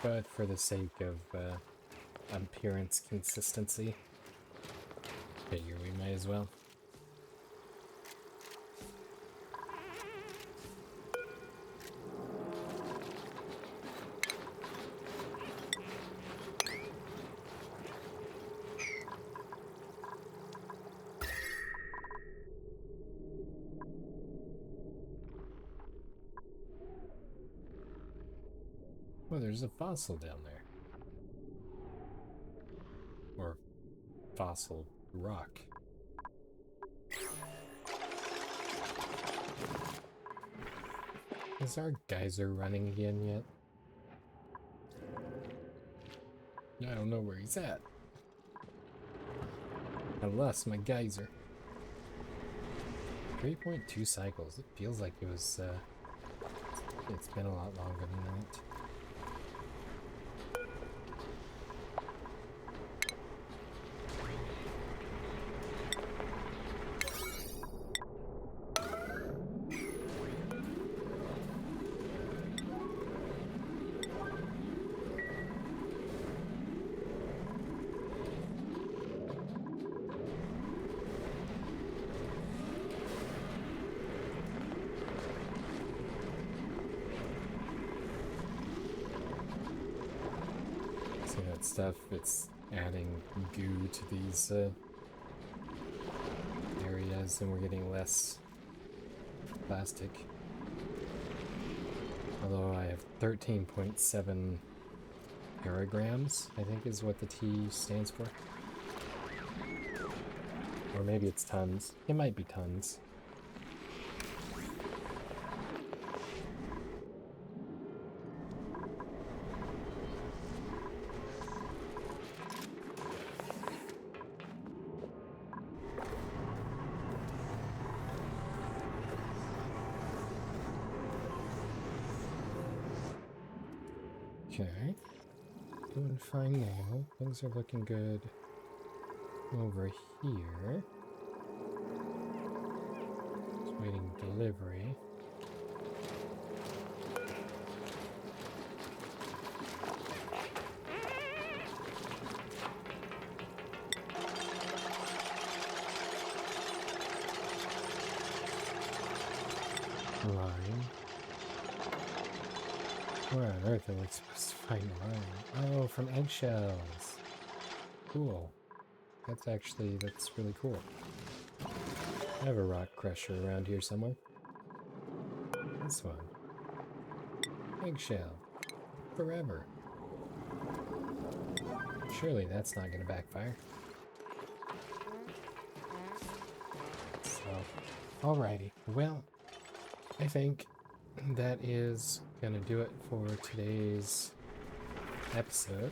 But for the sake of appearance consistency, figure we might as well. Oh, there's a fossil down there. Or fossil rock. Is our geyser running again yet? I don't know where he's at. I lost my geyser. 3.2 cycles. It feels like it was, it's been a lot longer than that. Stuff, it's adding goo to these areas and we're getting less plastic. Although I have 13.7 paragrams, I think is what the T stands for. Or maybe it's tons. It might be tons. Okay, doing fine now. Things are looking good over here. Just waiting delivery. Line. Where on earth am I supposed to find a line? Oh, from eggshells. Cool. That's really cool. I have a rock crusher around here somewhere. This one. Eggshell. Forever. Surely that's not going to backfire. So, alrighty. Well, I think that is gonna do it for today's episode.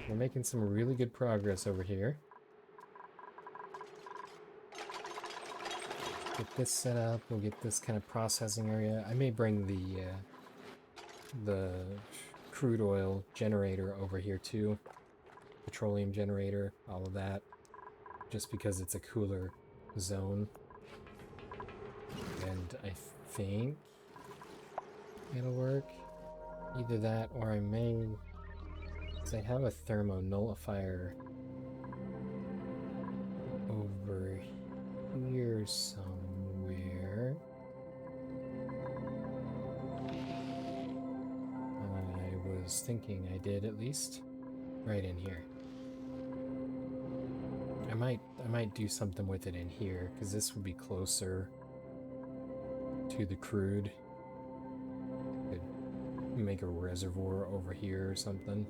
We're making some really good progress over here. Get this set up, we'll get this kind of processing area. I may bring the crude oil generator over here too. Petroleum generator, all of that. Just because it's a cooler zone. And I think it'll work. Either that or I may... because I have a thermo nullifier over here somewhere. I was thinking I did, at least. Right in here. I might do something with it in here, because this would be closer to the crude. Could make a reservoir over here or something.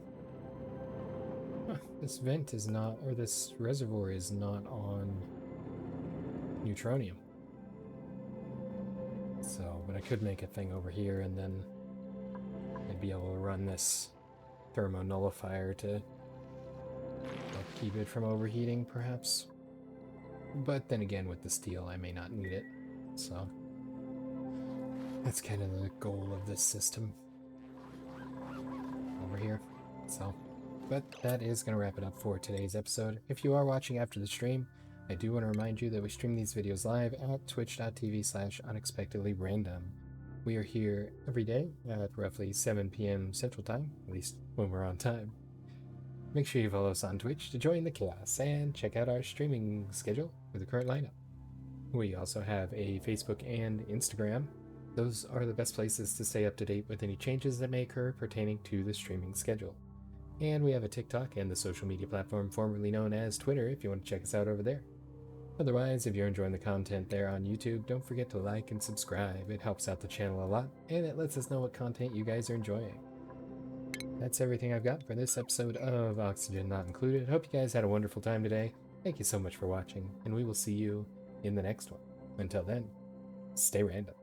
Huh, this vent is not, or this reservoir is not on neutronium. So, but I could make a thing over here, and then I'd be able to run this thermo nullifier to keep it from overheating, perhaps. But then again, with the steel, I may not need it. So, that's kind of the goal of this system over here. So, but that is going to wrap it up for today's episode. If you are watching after the stream, I do want to remind you that we stream these videos live at twitch.tv/unexpectedlyrandom. We are here every day at roughly 7 p.m. Central Time, at least when we're on time. Make sure you follow us on Twitch to join the chaos and check out our streaming schedule for the current lineup. We also have a Facebook and Instagram. Those are the best places to stay up to date with any changes that may occur pertaining to the streaming schedule. And we have a TikTok and the social media platform formerly known as Twitter if you want to check us out over there. Otherwise, if you're enjoying the content there on YouTube, don't forget to like and subscribe. It helps out the channel a lot, and it lets us know what content you guys are enjoying. That's everything I've got for this episode of Oxygen Not Included. Hope you guys had a wonderful time today. Thank you so much for watching, and we will see you in the next one. Until then, stay random.